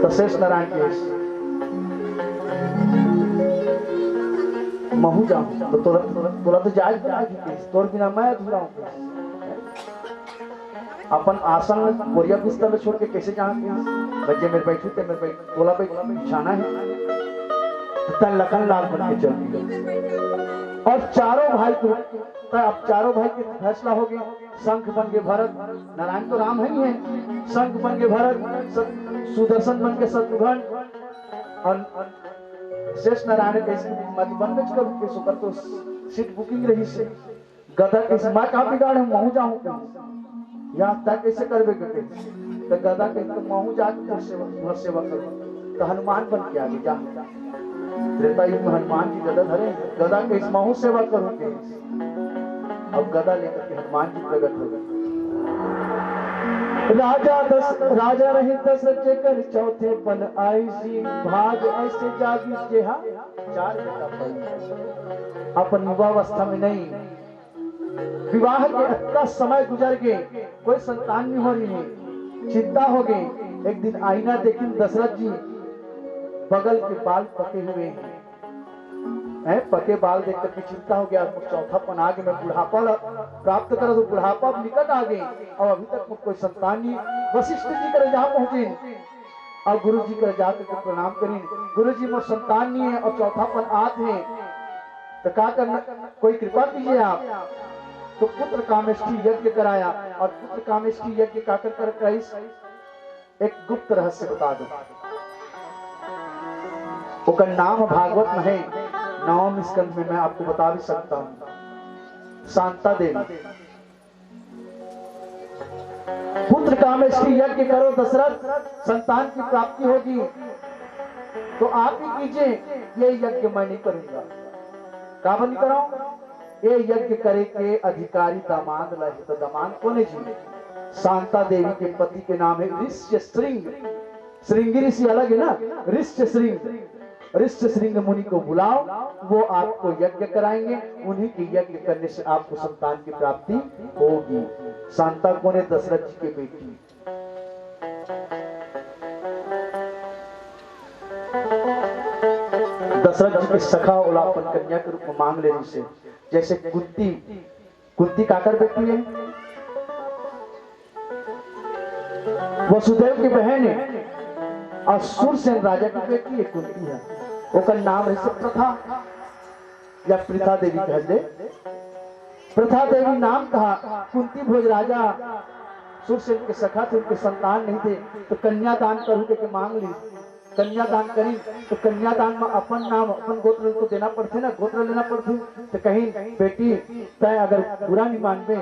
तो शेष नारायण के महू जाऊं तो तोरा तो जायज तोर बिना मैं अधूरा हूं। अपन आसन में बोरिया बिस्तर में छोड़ के कैसे जाऊंगे? बच्चे मेरे बैठू थे, मेरे तोला पे बिछाना है। तन लखन लाल बन के चल दिया। और चारों भाई को अब चारों भाई के फैसला हो गया। शंख बन के भरत, नारायण तो राम है ही है। शंख बन के भरत, सुदर्शन बन के शत्रुघ्न, और शेष नारायण कैसे मधुबन में करूं के सुकर तो सीट बुकिंग रही से। गदा कैसे मैं कहा बिगाड़ हूं महू जाऊं कहीं या तक कैसे करबे के? तो गदा के तो महू जाके सेवा करूं। तो हनुमान बन के आगे जा। त्रेता युग में हनुमान जी गदा धरे, गदा के इस महू सेवा करूं के। अब गदा लेकर के हनुमान जी प्रकट हो गए। राजा रहे दशरथ कर चौथे पन आई सी, भाग ऐसे जागी जेहा चार बेटा पई। अपन युवावस्था में नहीं, विवाह के इतना समय गुजर गए, कोई संतान नहीं हो रही है, चिंता हो गई। एक दिन आईना देखी दशरथ जी, बगल के बाल पके हुए हैं। पके बाल देख करके चिंता हो गया। चौथापन आ गया, मैं बुढ़ापा प्राप्त करा तो बुढ़ापा निकट आ गए और अभी तक कोई संतान नहीं। वशिष्ठ जी कर जहाँ पहुंचे और गुरु जी कर जाकर के प्रणाम करें। गुरु जी में संतान नहीं है और चौथापन आते हैं, तो क्या करना? कोई कृपा कीजिए आप। तो पुत्र कामेष्ठी यज्ञ कराया और पुत्र कामेष्ठी यज्ञ का कर एक गुप्त रहस्य बता दो। उसका नाम भागवत में है, 9वें स्कंद में मैं आपको बता भी सकता हूं। शांता देवी। पुत्र कामेष्ठी यज्ञ करो दशरथ, संतान की प्राप्ति होगी। तो आप ही कीजिए, ये यज्ञ मैं नहीं करूंगा। क्या बन कराऊं? ये यज्ञ करे के अधिकारी दामाद लहे। तो दामाद कौन है जी? शांता देवी के पति के नाम है ऋष्य श्रृंग। श्रृंगी ऋषि अलग है ना, ऋष्य श्रृंग। ऋष्य श्रृंग मुनि को बुलाओ, वो आपको यज्ञ कराएंगे। उन्हीं के यज्ञ करने से आपको संतान की प्राप्ति होगी। शांता कौन है? दशरथ जी की बेटी। दशरथ जी के सखा ओलापन कन्या के रूप में मांग ले जिसे। जैसे कुंती काकर बेटी है, वसुदेव की बहन है, और सूरसेन राजा की बेटी है कुंती है। उसका नाम है प्रथा या प्रथा देवी कह दे। प्रथा देवी नाम कहा। कुंती भोज राजा सूरसेन के सखा थे, उनके संतान नहीं थे, तो कन्यादान करूं के मांग ली। कन्यादान करी तो कन्यादान में अपन नाम अपन गोत्र को देना पड़ते ना, गोत्र लेना पड़ते। तो कहीं बेटी तय अगर बुरा नहीं मानबे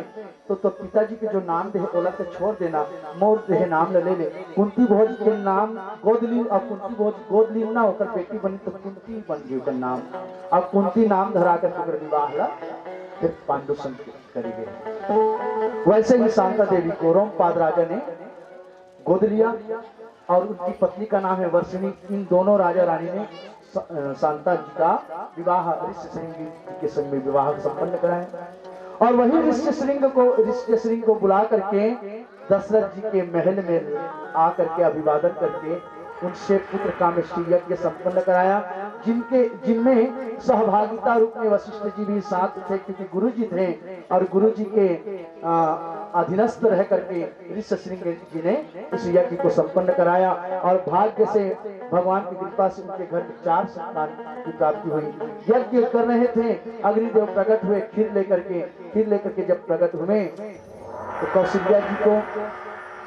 तो पिताजी के जो नाम दे ओला के छोड़ देना, मोर दे नाम ले ले। कुंती भोज के नाम गोद ली और कुंती भोज गोद ली ना होकर बेटी बनी तो कुंती बन गई उसका नाम। अब कुंती नाम धरा कर विवाह ला फिर पांडु संग करी गए। वैसे ही शांता देवी को रोमपाद राजा ने गोद लिया और उनकी पत्नी का नाम है वर्षिणी। इन दोनों राजा रानी ने शांता जी का विवाह ऋष्यशृंग जी के संग में विवाह संपन्न कराया। और वही ऋष्यशृंग को बुला करके दशरथ जी के महल में आकर के अभिवादन करके उनसे पुत्र कामेष्टि यज्ञ संपन्न कराया, जिनमें सहभागिता रूप में वशिष्ठ जी भी साथ थे, क्योंकि गुरु जी थे और गुरु जी के अधीनस्थ रह करके ऋष्यशृंग जी ने इस यज्ञ को संपन्न कराया। और भाग्य से भगवान की कृपा से उनके घर में 4 संतान की प्राप्ति हुई। यज्ञ कर रहे थे, अग्निदेव प्रकट हुए खीर लेकर के जब प्रकट हुए तो कौशल्या जी को,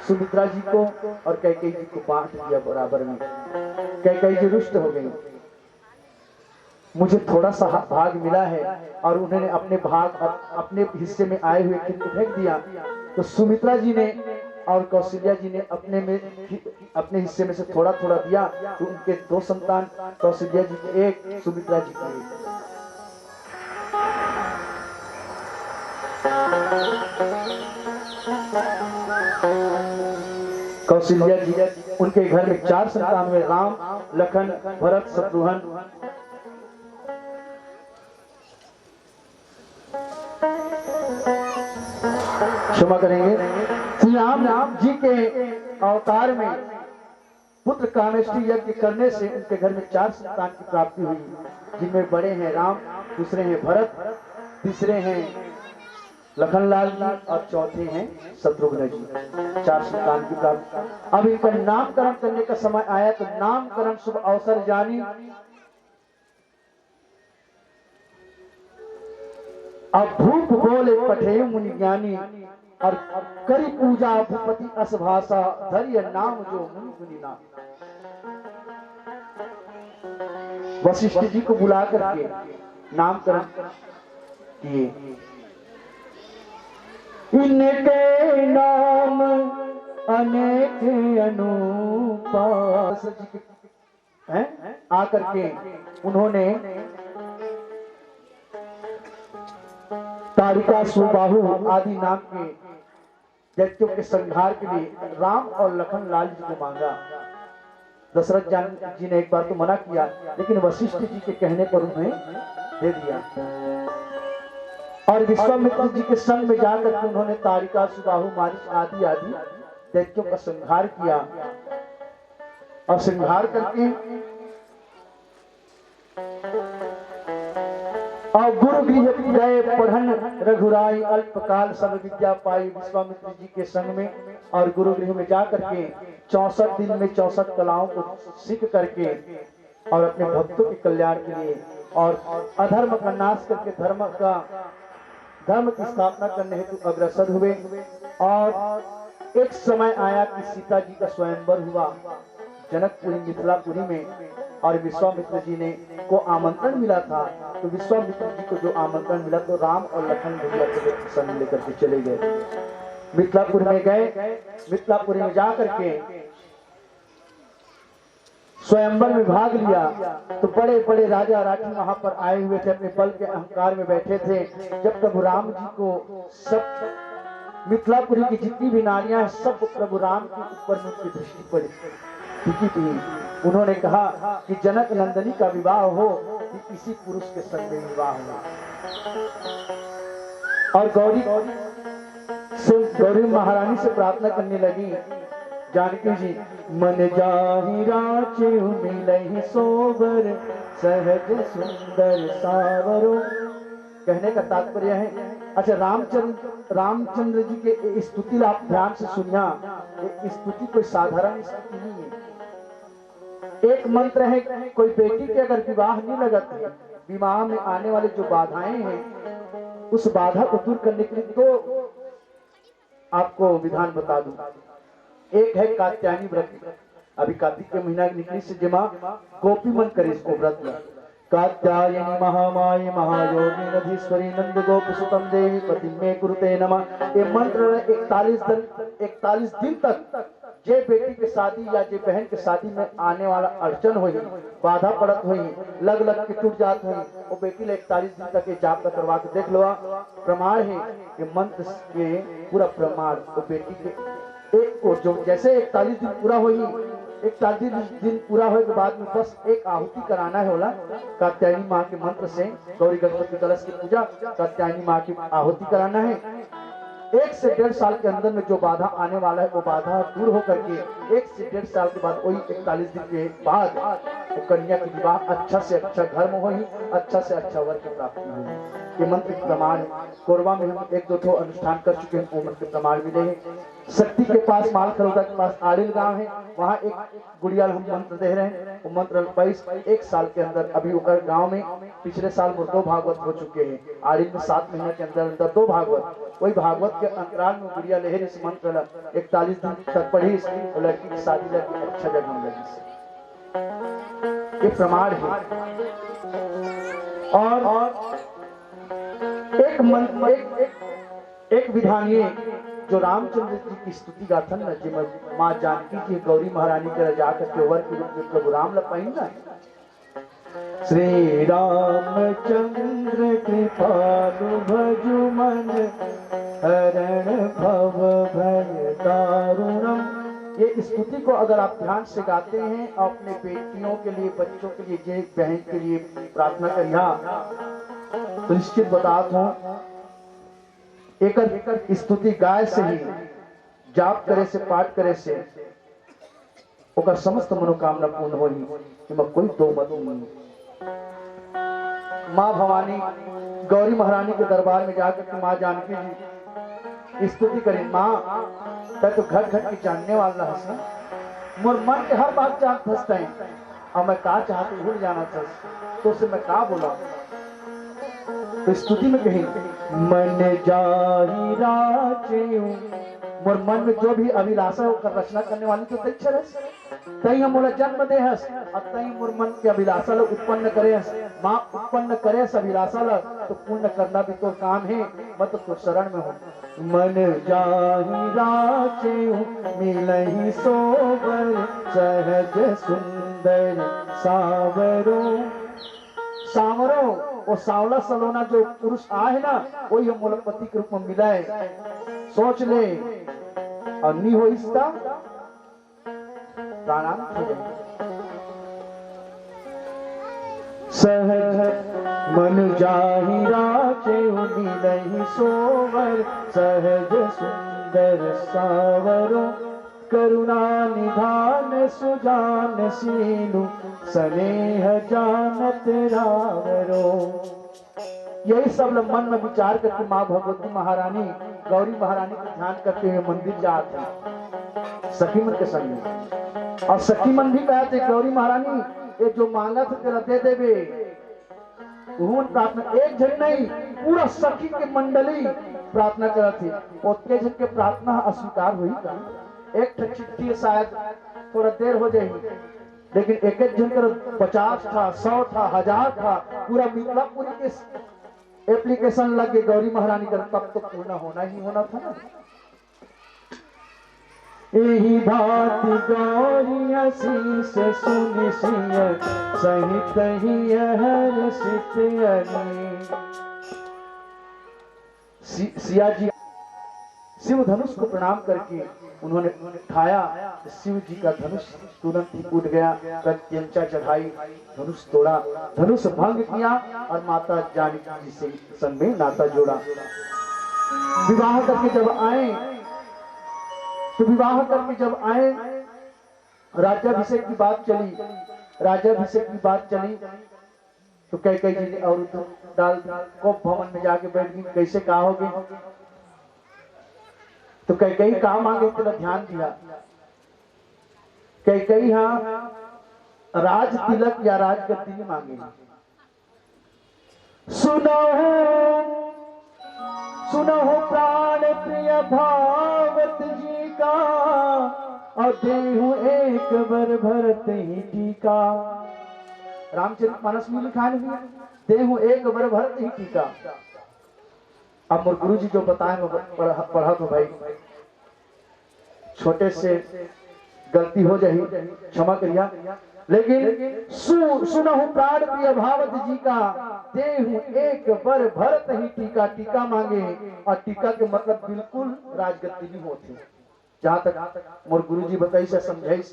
सुमित्रा जी को और कैकेयी जी को बांट दिया बराबर में। कैकेयी जी रुष्ट हो गई, मुझे थोड़ा सा भाग मिला है, और उन्होंने अपने हिस्से में आए हुए खीर को फेंक दिया। तो सुमित्रा जी ने और कौशल्या जी ने अपने हिस्से में से थोड़ा थोड़ा दिया, तो उनके 2 संतान, कौशल्या जी के 1, सुमित्रा जी के 1। कौशल्या जी उनके घर में 4 संतान हुए, राम, लखन, भरत, शत्रुघ्न। क्षमा करेंगे। श्री राम जी के अवतार में पुत्र कामेष्टि यज्ञ करने से उनके घर में 4 संतान की प्राप्ति हुई, जिनमें बड़े हैं राम, दूसरे हैं भरत, तीसरे हैं लखनलाल जी और चौथे हैं शत्रुघ्न जी। 4 संतान की प्राप्ति। अब इनका नामकरण करने का समय आया, तो नामकरण शुभ अवसर जानी। अब भूप बोले पठे मुनि ज्ञानी, और करी पूजा भूपति असभाषा, धैर्य नाम जो मुनि मुनि नाम। वशिष्ठ जी को बुला करके नामकरण किए। इनके नाम अनेक अनुपा हैं, आकर के उन्होंने तारिका, सुबाहु आदि नाम के दैत्यों के संहार के लिए राम और लखन लाल जी को मांगा। दशरथ जी ने एक बार तो मना किया, लेकिन वशिष्ठ जी के कहने पर उन्हें दे दिया। और विश्वामित्र जी के संग में जाकर के उन्होंने तारिका, सुबाहु, मारीच आदि दैत्यों का संहार किया। और संहार करके और गुरु गृह गए पढ़न रघुराई, अल्पकाल सब विद्या पाई। विश्वामित्र जी के संग में और गुरु गृह में जाकर के 64 दिन में 64 कलाओं को सीख करके और अपने भक्तों के कल्याण के लिए और अधर्म का नाश करके धर्म की स्थापना करने हेतु अग्रसर हुए। और एक समय आया कि सीता जी का स्वयंवर हुआ जनकपुरी मिथिलापुरी में, और विश्वामित्र जी ने को आमंत्रण मिला था। तो विश्वामित्र जी को जो आमंत्रण मिला तो राम और लखन भैया को संग लेकर के चले गए। मिथिलापुर में गए, मिथिलापुरी में जाकर के स्वयंवर में भाग लिया। तो बड़े बड़े राजा राठी वहां पर आए हुए थे, अपने बल के अहंकार में बैठे थे। जब प्रभु राम जी को सब मिथिलापुरी की जितनी भी नारियां हैं, सब प्रभु राम के ऊपर में उनकी दृष्टि पड़ी थी। उन्होंने कहा कि जनक नंदनी का विवाह हो कि किसी पुरुष के संग में विवाह हो। और गौरी महारानी से प्रार्थना करने लगी, जानकी जी, मन जाहि राचे मिलहि सोबर, सहज सुंदर सावरो। कहने का तात्पर्य है, अच्छा रामचंद्र जी के स्तुति आप ध्यान से सुनिया। स्तुति कोई साधारण स्तुति नहीं है। एक मंत्र है, कोई बेटी के अगर विवाह नहीं लगते, विवाह में आने वाले जो बाधाएं हैं, उस बाधा को दूर करने के लिए तो आपको विधान बता दूं। एक है कात्यायनी व्रत। अभी कार्तिक के महीना निकली से जमा गोपी मन करे इसको व्रत में। कात्यायनी महामाई महायोगी नधीश्वरी नंद गोप सुतम देवी पति में कुरुते नमः। ये मंत्र 41 दिन तक जे बेटी के शादी या जे बहन के शादी में आने वाला अड़चन हुई, बाधा पड़त हुई, लग लग के टूट जात हुई, वो बेटी ले 41 दिन तक ये जाप करवा के देख लो। प्रमाण है कि मंत्र के पूरा प्रमाण वो बेटी के एक को जो जैसे 41 दिन पूरा हुई, 41 दिन पूरा होने के बाद में बस एक आहुति कराना है होला कात्यायनी माँ के मंत्र से। गौरी गणपति कलश की पूजा कात्यायनी माँ की आहुति कराना है। 1 से 1.5 साल के अंदर में जो बाधा आने वाला है वो बाधा दूर होकर के 1 से 1.5 साल के बाद वही 41 दिन के बाद वो कन्या की विवाह अच्छा से अच्छा घर में होगी, अच्छा से अच्छा वर की प्राप्ति होगी। ये मंत्र के प्रमाण कोरबा में हम 1-2 अनुष्ठान कर चुके हैं, वो मंत्र प्रमाण मिले हैं। शक्ति के पास माल खरोदा के पास आड़िल गांव है, वहाँ एक गुड़िया हम मंत्र दे रहे हैं। वो मंत्र 1 साल के अंदर अभी उकर गांव में पिछले साल 2 भागवत हो चुके हैं। आड़िल में 7 महीने के अंदर अंदर 2 भागवत, वही भागवत के अंतराल में गुड़िया लहर इस मंत्र 41 दिन तक पढ़ी और लड़की की शादी लगी अच्छा जगह में लगी से ये प्रमाण है। और एक मंत्र एक विधान ये जो रामचंद्र जी की स्तुति गाथा न जी माँ जानकी जी गौरी महारानी के रजा के वर के रूप में प्रभु राम लपाइंदा श्री रामचंद्र कृपालु भजु मन हरण भव भय दारुणम। ये स्तुति को अगर आप ध्यान से गाते हैं अपने बेटियों के लिए, बच्चों के लिए, जे बहन के लिए प्रार्थना करिया तो निश्चित बताता हूं एक स्तुति गाय से ही जाप करे से पाठ करे से ओकर समस्त मनोकामना पूर्ण होगी। इसमें कोई दो मत नहीं। माँ भवानी गौरी महारानी के दरबार में जाकर माँ जानकी जी स्तुति करें। माँ तो घर घर की जानने वाला हंसा मोर मन के हर बात जान फंसते हैं और मैं का चाहती भूल जाना था तो उसे मैं का बोला। तो स्तुति में कहीं मन जाहि राचेऊ मोर मन में जो भी अभिलाषा होकर रचना करने वाली तो तई हम मोला जन्म दे हस और तई मोर मन के अभिलाषा लो उत्पन्न करे हस। माँ उत्पन्न करे अभिलाषा लो तो पूर्ण करना भी तो काम है। मत तो शरण में हो मन जाहि राचेऊ मिलहि सोबर सहज सुंदर सावरो। सावरो वो सावला सलोना जो पुरुष आए ना वही हम मोलपति के रूप में मिला है। सोच ले और नहीं हो इसका प्राणांत हो जाए। सहज मन जाहि राचेऊ मिलहि सोवर सहज सुंदर सावरो। करुणा निधान सुजान सीलु स्नेह जानत रावरो। यही सब लोग मन में विचार करके माँ भगवती महारानी गौरी महारानी का ध्यान करते हुए मंदिर जाते हैं सखी मन के संग। और सखी मन भी कहते गौरी महारानी ये जो मांगा था तेरा दे देवे। प्रार्थना एक जन नहीं पूरा सखी के मंडली प्रार्थना करा थी और जन के प्रार्थना अस्वीकार हुई का। एक चिट्ठी शायद थोड़ा देर हो जाएगी लेकिन एक एक जन कर 50 था 100 था 1000 था पूरा मिथिलापुर के एप्लीकेशन लग गए गौरी महारानी कर तब तो पूर्ण होना ही होना था ना। यही बात गौरी आशीष सुनि सिय सहित ही हर्षित सिया जी शिव धनुष को प्रणाम करके उन्होंने उठाया। शिव जी का धनुष तुरंत ही उठ गया। प्रत्यंचा चढ़ाई धनुष तोड़ा, धनुष भंग किया और माता जानकी जी से संग में नाता जोड़ा। विवाह करके जब आए तो विवाह करके जब आए राज्याभिषेक की बात चली। राज्याभिषेक की बात चली तो कैकेयी जी ने और डाल को भवन में जाके बैठ गई। कैसे कहा होगी तो कैकेयी कहा मांगे तेरा ध्यान दिया। कैकेयी हाँ राज तिलक या राजगद्दी मांगे। सुनो सुनो प्राण प्रिय भागवत जी का और देहु एक बर भरत ही टीका। रामचरितमानस में लिखा नहीं देहु एक बर भरत ही टीका। अब मोर गुरु जी जो बताए पढ़ा तो भाई छोटे से गलती हो जाही, क्षमा करिया। लेकिन सुनहु प्राण प्रिय भावत जी का, देहु एक बर भरत ही टीका। टीका मांगे और टीका के मतलब बिल्कुल राजगद्दी भी होती। जहां तक मोर गुरु जी बताई से समझाई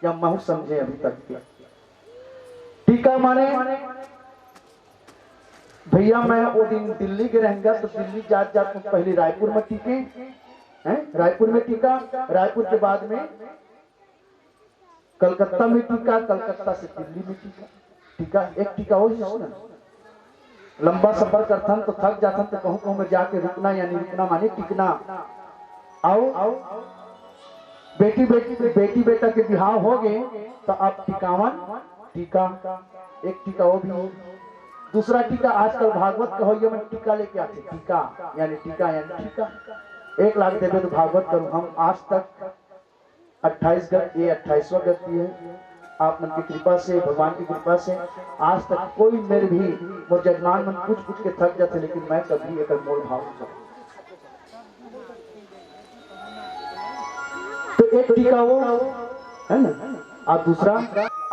या महू समझे अभी तक के। टीका माने भैया मैं वो दिन दिल्ली के रहेंगे तो दिल्ली जात पहले रायपुर में टीके हैं, रायपुर में टीका, रायपुर के बाद में कलकत्ता में टीका, कलकत्ता से दिल्ली में टीका। टीका एक टीका हो ना, लंबा सफर करथन तो थक जाथन तो कहूं कहूं में जाके रुकना, यानी रुकना माने टिकना। आओ बेटी बेटा के बिहाव हो गए तो अब टिकावन टीका, एक टीका वो भी हो। दूसरा टीका आजकल भागवत का हो गया, मैं टीका लेके आते, टीका यानी टीका 1 लाख देवे तो भागवत करूं। हम आज तक 28 गत, ये 28वां गति है। आप मन की कृपा से, भगवान की कृपा से आज तक कोई मेरे भी मोर जजमान मन कुछ के थक जाते, लेकिन मैं कभी एक मोल भाव नहीं। तो एक टीका वो है ना, और दूसरा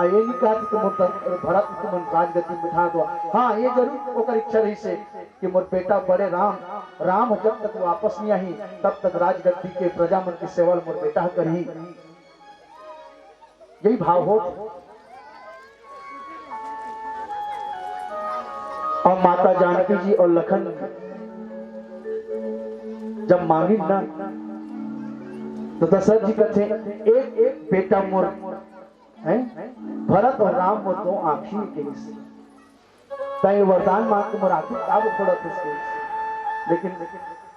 ये नहीं कहा कि मोर भरत को मन राजगद्दी में बिठा दो। हाँ ये जरूर ओकर इच्छा रही से कि मोर बेटा बड़े राम जब तक वापस नहीं आई तब तक राजगद्दी के प्रजा मन की सेवा मोर बेटा करही, यही भाव हो। और माता जानकी जी और लखन जब मांगी ना तो दशरथ जी कहते एक बेटा मोर है, भरत और राम मोर दो आंखी के हिस्से, तय वरदान मांग के मोर आंखी काब पड़त इसके। लेकिन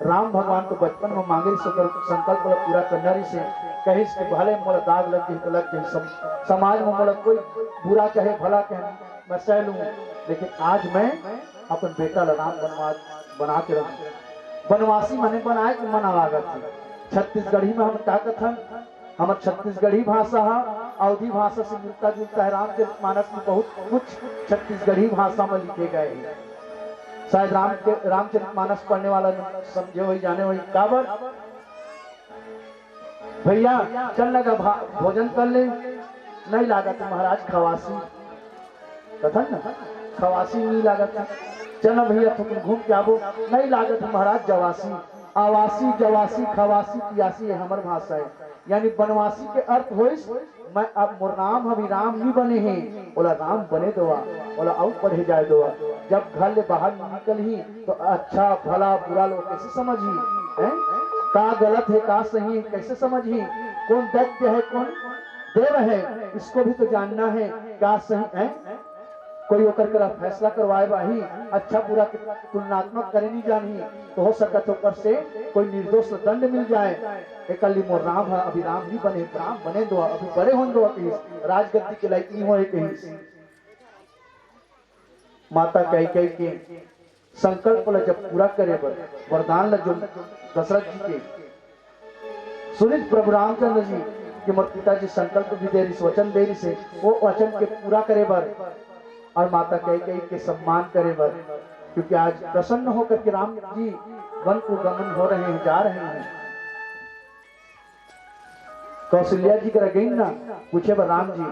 राम भगवान तो बचपन में मांगे संकल्प पूरा करने से कहीं से भले मोला दाग लग गई तो लग गई, समाज में मोला कोई बुरा कहे भला कहे मैं सह लूं, लेकिन आज मैं अपन बेटा राम बना के रखूं। बनवासी मने बनाए कि मन आवागत थी। छत्तीसगढ़ी में हम क्या कथन, हमारे छत्तीसगढ़ी भाषा है, अवधी भाषा से मिलता जुलता है। रामचरितमानस में बहुत कुछ छत्तीसगढ़ी भाषा में लिखे गए हैं। शायद रामचरितमानस पढ़ने वाला समझे वही जाने वही। काबर भैया चल लगा भोजन कर ले, नहीं लागत महाराज खवासी कथन ना, खवासी नहीं लागत, चल भैया तुम घूम के आवो, नहीं लागत महाराज जवासी। आवासी जवासी खवासी पियासी है हमार भाषा है, यानी बनवासी के अर्थ हो मैं अब मोर नाम अभी राम नहीं बने हैं, बोला राम बने दोआ, बोला आउ पढ़े जाए दोआ। जब घर ले बाहर निकल ही तो अच्छा भला बुरा लोग कैसे समझी है, का गलत है का सही है कैसे समझी, कौन दैत्य है कौन देव है इसको भी तो जानना है, क्या सही है कोई होकर कर फैसला करवाए बाही, अच्छा बुरा तुलनात्मक करे नहीं जानी तो हो सकता ऊपर से कोई निर्दोष दंड मिल जाए। एकली मोर राम है अभी राम ही बने, राम बने दो अभी बड़े हों दो कहीं राजगद्दी के लायक नहीं होए कहीं। माता कह के संकल्प ला जब पूरा करे वरदान ला जो दशरथ जी के सुनित प्रभु रामचंद्र जी के मोर पिताजी संकल्प भी दे रही वचन दे रही से वो वचन के पूरा करे बर और माता कह के सम्मान करे बर, क्योंकि आज प्रसन्न होकर के राम जी वन को गमन हो रहे हैं, जा रहे हैं। कौशल्या जी कर गई ना पूछे बर राम जी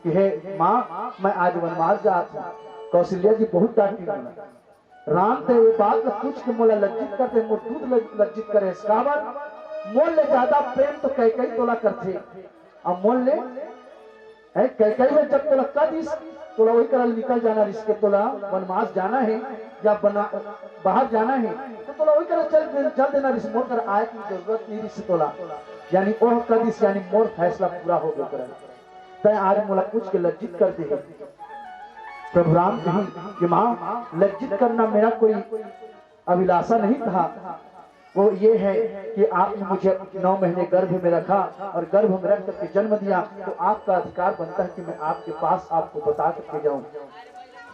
कि हे माँ मैं आज वनवास जा था। कौशल्या जी बहुत डांटी राम ते ये बात पूछ के मोला लज्जित करते, मोर दूध लज्जित करे इसका मोल ले ज्यादा प्रेम तो कई तोला करते, अब मोल ले है कई में जब तोला कदिस तोला वही करल निकल जाना, रिश्ते तोला वनवास जाना है या बाहर जाना है तो तोला वही करल चल देना, रिश्ते मोर कर आए की जरूरत नहीं रिश्ते तोला, यानी ओह कदिस यानी मोर फैसला पूरा हो गया करे तय आज मोला पूछ के लज्जित कर दे। प्रभु राम कही कि माँ लज्जित करना मेरा कोई अभिलाषा नहीं था, वो ये है कि आपने मुझे 9 महीने गर्भ में रखा और गर्भ में रख करके जन्म दिया, तो आपका अधिकार बनता है कि मैं आपके पास आपको बता करके जाऊं।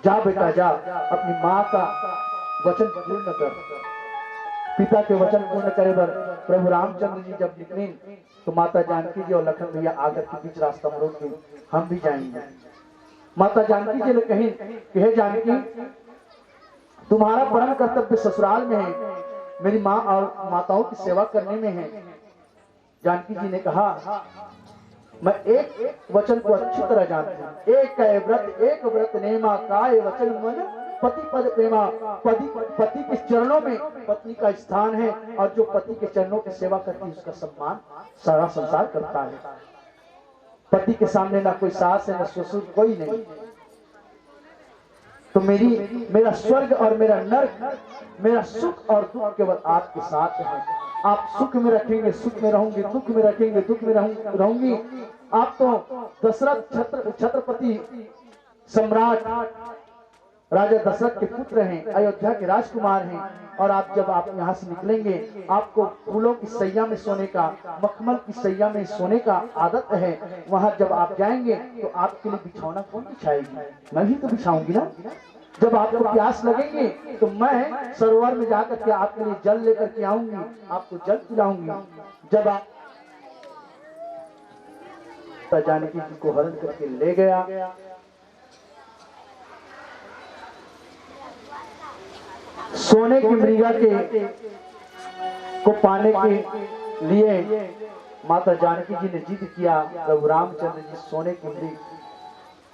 जा बेटा जा, अपनी माँ का वचन पूर्ण कर। पिता के वचन पूर्ण करे बर प्रभु रामचंद्र जी जब निकले तो माता जानकी जी और लखन भैया आकर के बीच रास्ता में रोक दी, हम भी जाएंगे। माता जानकी जी ने कही कि हे जानकी तुम्हारा परम कर्तव्य ससुराल में है, मेरी माँ और माताओं की सेवा करने में है। जानकी जी ने कहा मैं एक वचन को अच्छी तरह जानती हूँ। एक व्रत नेमा काय वचन मन पति पद प्रेमा। पति के चरणों में पत्नी का स्थान है, और जो पति के चरणों की सेवा करती है उसका सम्मान सारा संसार करता है। पति के सामने ना कोई सास है, ना ससुर, कोई नहीं। तो मेरा स्वर्ग और मेरा नर्क, मेरा सुख और दुख केवल आपके साथ है। आप सुख में रखेंगे, सुख में रहूंगी, दुख में रखेंगे, दुख में रहूंगी। आप तो दशरथ छत्रपति सम्राट राजा दशरथ के पुत्र हैं, अयोध्या के राजकुमार हैं। और आप जब यहाँ से निकलेंगे, आपको फूलों की सैया में सोने का, मखमल की सैया में सोने का आदत है। वहां जब आप जाएंगे तो आपके लिए बिछौना कौन बिछाएगी? मैं ही तो बिछाऊंगी ना। जब आपको प्यास लगेंगे तो मैं सरोवर में जाकर के आपके लिए जल लेकर के आऊंगी, आपको जल पिलाऊंगी। जब आप जानकी जी को हरण करके ले गया, सोने की मृगा के को पाने के लिए माता जानकी जी ने जिद किया। प्रभु रामचंद्र जी सोने की मृग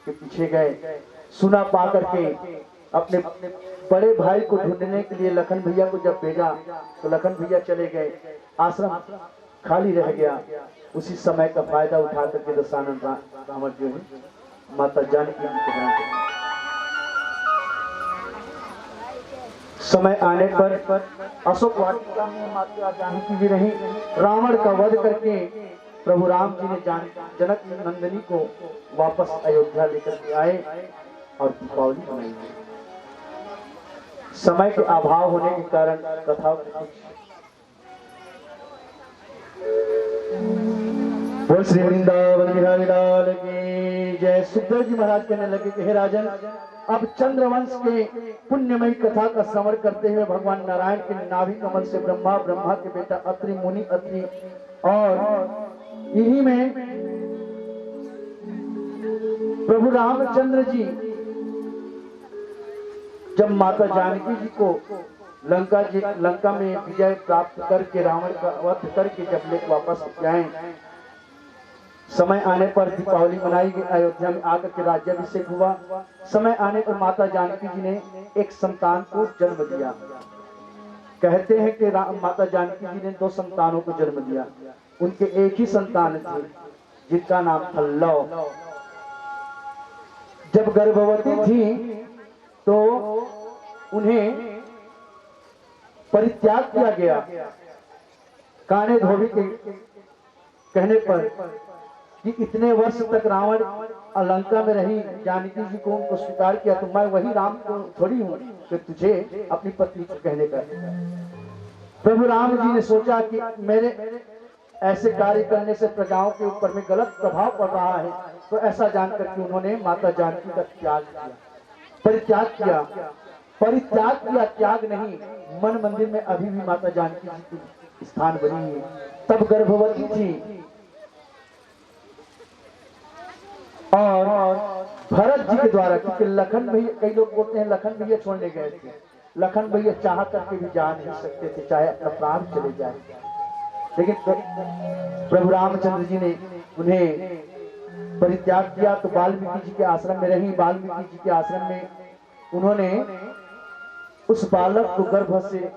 के पीछे गए। सुना पा करके अपने बड़े भाई को ढूंढने के लिए लखन भैया को जब भेजा तो लखन भैया चले गए, आश्रम खाली रह गया। उसी समय का फायदा उठा करके दशानन रावण जो है माता जानकी जी को समय आने पर अशोक वाटिका में माता जानकी जी रही। रावण का वध करके प्रभु राम जी ने जनक नंदिनी को वापस अयोध्या लेकर के आए और दीपावली मनाई। समय के अभाव होने के कारण कथा बोल श्री वृंदावन बिहारी लाल की जय। सुखदेव जी महाराज कहने लगे कि हे राजन, अब चंद्रवंश के पुण्यमयी कथा का श्रवण करते हुए भगवान नारायण के नाभि कमल से ब्रह्मा, ब्रह्मा के बेटा अत्रि, मुनि अत्रि, और इन्हीं में प्रभु रामचंद्र जी जब माता जानकी जी को लंका में विजय प्राप्त करके रावण का वध करके जब ले वापस जाए, समय आने पर दीपावली मनाई गई। अयोध्या में आकर के राज्याभिषेक हुआ। समय आने पर माता जानकी जी ने एक संतान को जन्म दिया। कहते हैं कि माता जानकी जी ने 2 संतानों को जन्म दिया। उनके एक ही संतान थे जिनका नाम था लव। जब गर्भवती थी तो उन्हें परित्याग किया गया। काने धोबी के कहने पर कि इतने वर्ष तक रावण लंका में रही, जानकी जी को उनको स्वीकार किया, तो मैं वही राम को थोड़ी हूँ कि तुझे अपनी पत्नी को कहने का। प्रभु राम जी ने सोचा कि मेरे ऐसे कार्य करने से प्रजाओं के ऊपर में गलत प्रभाव पड़ रहा है, तो ऐसा जानकर के उन्होंने माता जानकी का त्याग किया, परित्याग किया। परित्याग किया, त्याग नहीं। मन मंदिर में अभी भी माता जानकी जी की स्थान बनी है। तब गर्भवती थी और भरत जी के द्वारा, क्योंकि लखन भैया, कई लोग बोलते हैं लखन भैया छोड़ने गए थे, लखन भैया चाह करके भी जा नहीं सकते थे, चाहे अपना प्राण चले जाए। लेकिन प्रभु रामचंद्र जी ने उन्हें परित्याग किया तो वाल्मीकि जी के आश्रम में रही। वाल्मीकि जी के आश्रम में उन्होंने उस बालक को गर्भ से,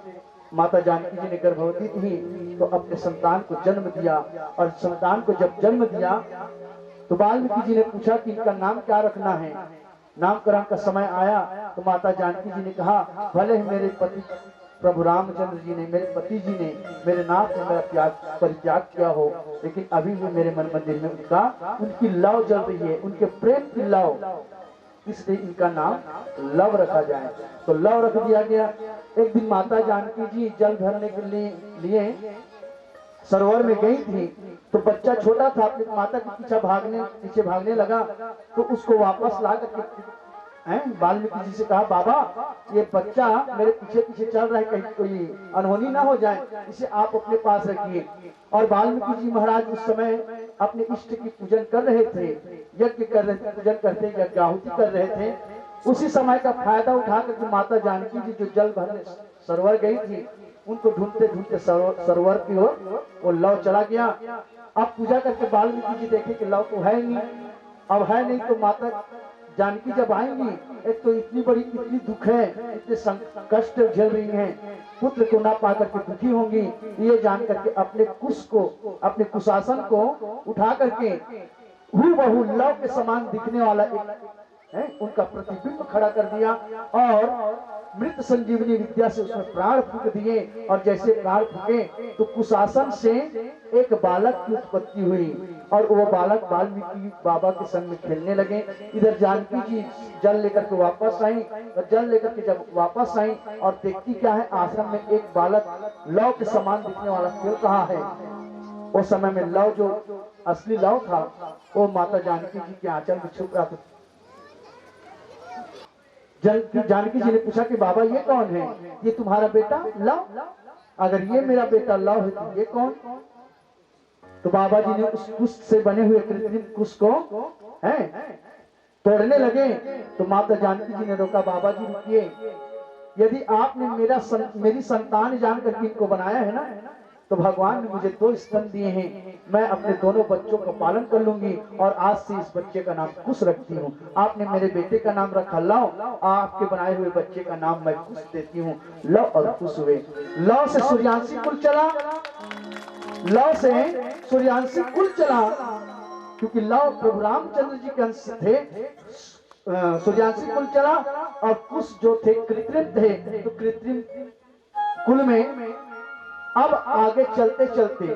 माता जानकी जी ने गर्भवती थी तो अपने संतान को जन्म दिया। और संतान को जब जन्म दिया तो वाल्मीकि जी ने पूछा कि इनका नाम क्या रखना है। नामकरण का समय आया तो माता जानकी जी ने कहा, भले ही मेरे पति प्रभु रामचंद्र जी ने, मेरे पति जी ने मेरे नाम से मेरा परित्याग किया हो, लेकिन अभी भी मेरे मन मंदिर में उनकी लव जल रही है, उनके प्रेम की लव, इसलिए इनका नाम लव रखा जाए। तो लव रख दिया गया। एक दिन माता जानकी जी जल भरने के लिए सरोवर में गई थी तो बच्चा छोटा था, अपनी माता के पीछे भागने लगा तो उसको वापस ला करके वाल्मीकि जी से कहा, बाबा ये बच्चा मेरे पीछे पीछे चल रहा है, कहीं कोई अनहोनी ना हो जाए, इसे आप अपने पास रखिए। और वाल्मीकि जी महाराज उस समय अपने इष्ट की पूजन कर रहे थे, यज्ञ कर रहे थे, पूजन करते यज्ञाहुति कर रहे थे। उसी समय का फायदा उठा करके माता जानकी जी जो जल भरने सरोवर गई थी, उनको ढूंढते ढूंढते सरोवर की ओर वो लव चला गया। अब पूजा करके वाल्मीकि जी देखे कि लव तो है नहीं, अब है नहीं तो माता जानकी जब आएंगी, एक तो इतनी दुख है, इतने कष्ट झेल रही हैं, पुत्र को ना पा करके दुखी होंगी, ये जान करके अपने अपने कुशासन को उठा करके हूबहू लव के समान दिखने वाला एक है उनका प्रतिबिंब खड़ा कर दिया और मृत संजीवनी विद्या से उसमें प्राण फूंक दिए। और जैसे प्राण फूके तो कुशासन से एक बालक की उत्पत्ति हुई और वो बालक वाल्मीकि बाबा के संग में खेलने लगे। इधर जानकी जी जल लेकर के वापस आई और जल लेकर के जब वापस आई और देखती क्या है, आश्रम में एक बालक लव के समान दिखने वाला खेल रहा है। उस समय में लव जो असली लव था वो माता जानकी जी के आंचल में छुप रहा था। जानकी जी ने पूछा कि बाबा ये कौन है? ये तुम्हारा बेटा लव? अगर ये मेरा बेटा लव है तो ये कौन? तो बाबा जी ने उस कुश से बने हुए कृत्रिम कुश को है तोड़ने लगे। तो माता जानकी जी ने रोका, बाबा जी रुकिए, यदि आपने मेरी संतान जानकर इनको बनाया है ना, तो भगवान ने मुझे 2 स्तन दिए हैं, मैं अपने दोनों बच्चों का पालन कर लूंगी और आज से इस बच्चे का नाम कुश रखती हूँ। आपने मेरे बेटे का नाम रखा लव, आपके बनाए हुए बच्चे का नाम मैं कुश देती हूँ। लव और कुश हुए। लव से सूर्यांशी कुल चला, लव से सूर्यांशी कुल चला, क्योंकि लव प्रभु रामचंद्र जी के अंश थे। सूर्यांशी कुल चला और कुश जो थे कृत्रिम थे, तो कृत्रिम कुल में अब आगे चलते चलते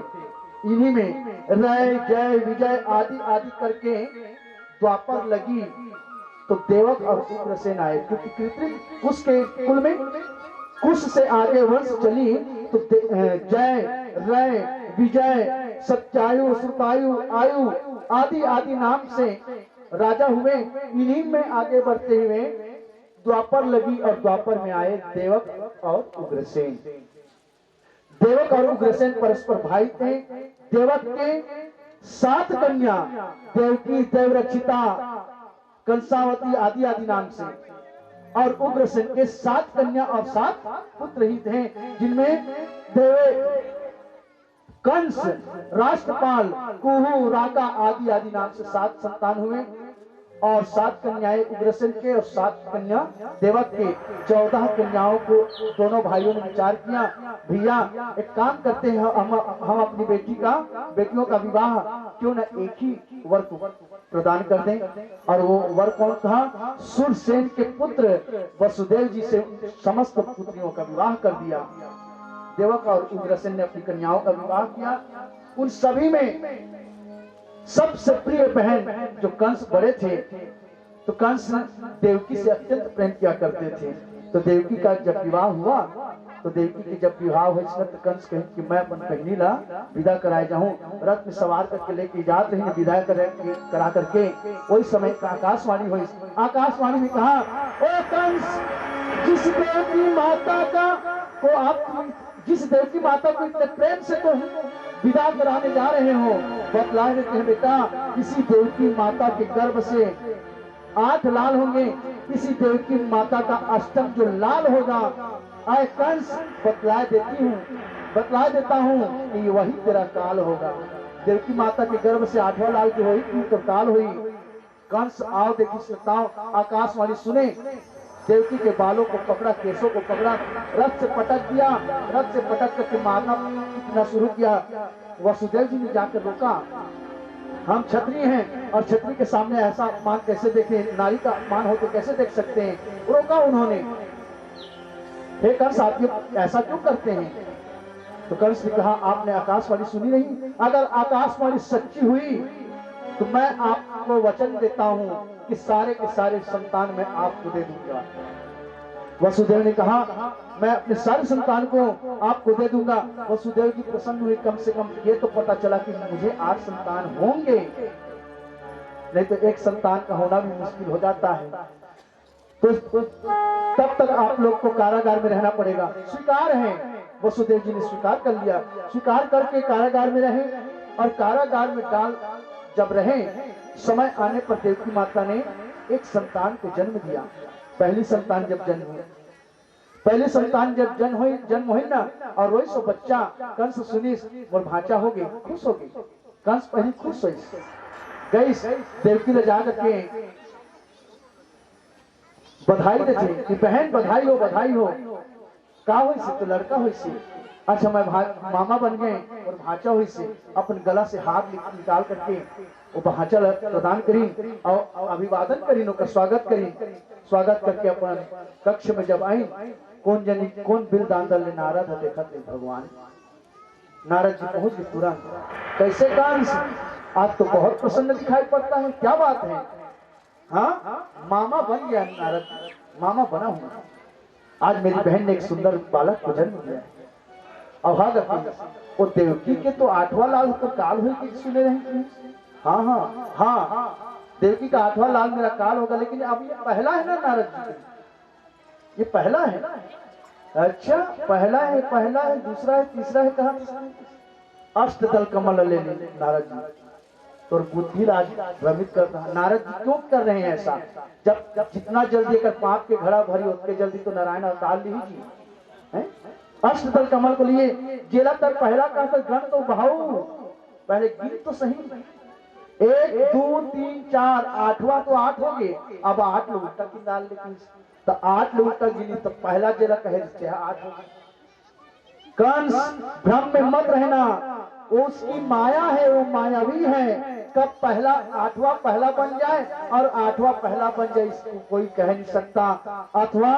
इन्हीं में रय जय विजय आदि आदि करके द्वापर लगी तो देवक और उग्रसेन आए। क्योंकि कृत्रिम कुश के कुल में कुश से आगे वंश चली तो जय रय विजय सत्यायु श्रुतायु आयु आदि आदि नाम से राजा हुए। इन्हीं में आगे बढ़ते हुए द्वापर लगी और द्वापर में आए देवक और उग्रसेन। देवक और उग्रसेन परस्पर भाई थे। देवक के 7 कन्या देवकी देवरक्षिता कंसावती आदि आदि नाम से, और उग्रसेन के 7 कन्या और 7 पुत्र ही थे, जिनमें देव कंस राष्ट्रपाल कुहू राका आदि आदि नाम से 7 संतान हुए। और 7 कन्याएं उग्रसेन के और 7 कन्या देवक के। 14 कन्याओं को दोनों भाइयों ने विचार किया, भैया एक काम करते हैं, हम अपनी बेटियों का विवाह क्यों न एक ही वर प्रदान कर दें। और वो वर कौन था? सूरसेन के पुत्र वसुदेव जी से समस्त पुत्रियों का विवाह कर दिया। देवक और उग्रसेन ने अपनी कन्याओं का विवाह किया। उन सभी में सबसे प्रिय बहन जो कंस बड़े थे, तो कंस देवकी से अत्यंत प्रेम किया करते थे। तो देवकी का जब विवाह हुआ, तो देवकी के जब विवाह हुआ, तो कंस कहे कि मैं अपन पहनी ला विदा कराए जाऊं। रथ में सवार करके लेके जाते हैं विदा करा करके। वही समय का आकाशवाणी हुई। आकाशवाणी में कहा, ओ कंस, जिस देवकी माता को इतने प्रेम से तो विदा कराने जा रहे हो, बतला देते हैं बेटा, किसी देवकी माता के गर्भ से 8 लाल होंगे, किसी देवकी माता का अष्टम जो लाल होगा, आए कंस बतला देता हूँ कि वही तेरा काल होगा। देवकी माता के गर्भ से 8वां लाल जो हुई तो काल हुई। कंस आओ देखी श्रोताओ, आकाशवाणी सुने। देवकी के बालों को पकड़ा, केसों को पकड़ा, रथ से पटक दिया। रथ से पटक करके मारना पीटना शुरू किया। वसुदेव जी ने जाकर रोका, हम क्षत्रिय हैं और क्षत्रिय के सामने ऐसा अपमान कैसे देखें, नारी का अपमान हो तो कैसे देख सकते हैं। रोका उन्होंने, हे कंस आप ऐसा क्यों करते हैं? तो कंस ने कहा, आपने आकाशवाणी सुनी नहीं? अगर आकाशवाणी सच्ची हुई तो मैं आपको वचन देता हूं कि सारे के सारे संतान मैं आपको दे दूंगा। वसुदेव ने कहा, मैं अपने सारे संतान को आपको दे दूंगा। वसुदेव जी प्रसन्न हुए, कम से कम ये तो पता चला कि मुझे 8 संतान होंगे, नहीं तो एक संतान का होना भी मुश्किल हो जाता है। तो तब तक आप लोग को कारागार में रहना पड़ेगा। स्वीकार है। वसुदेव जी ने स्वीकार कर लिया। स्वीकार करके कारागार में रहे और कारागार में डाल जब रहे, समय आने पर देवकी माता ने एक संतान को जन्म दिया। पहली संतान जब जन्म हुई ना, और वही सो बच्चा कंस सुनी और भांचा हो गई, खुश हो गई। कंस पहले खुश हुई गई देवकी ले जा करके बधाई देते कि बहन बधाई हो का हुई से तो लड़का हुई से अच्छा मैं मामा बन गए और भाचा हुई से अपन गला से हाथ निकाल करके वो भाचा प्रदान करी और अभिवादन करी उनका स्वागत करके अपन कक्ष में जब आई कौन बिल दान दल नारद देखा थे भगवान नारद जी पहुंच गए तुरंत कैसे काम आज तो बहुत प्रसन्न दिखाई पड़ता है क्या बात है हाँ मामा बन गया नारद मामा बना हूं आज मेरी बहन ने एक सुंदर बालक को जन्म दिया और वो देवकी के तो 8वां लाल तो काल हुई कि सुने रहे हाँ देवकी का 8वां लाल मेरा काल होगा लेकिन अब ये पहला है ना नारद जी ये पहला है अच्छा पहला है दूसरा है तीसरा है कहा अष्टदल कमल ले नारद जी तो बुद्धि राज भ्रमित करता है नारद जी क्यों कर रहे हैं ऐसा जब जितना जल्दी अगर पाप के घड़ा भरी उतने जल्दी तो नारायण अवतार लीजिए अष्टदल कमल को लिए जेला तक पहला कहा गण तो बहाऊ पहले गिन तो सही 1 2 3 4 8वां तो 8 हो गए अब 8 लोग तक डाल लेकिन तो 8 लोग तक गिनी तो पहला जेला कहे 8 हो कंस भ्रम में मत रहना उसकी माया है वो मायावी है कब पहला 8वां पहला बन जाए और 8वां पहला बन जाए इसको कोई कह नहीं सकता अथवा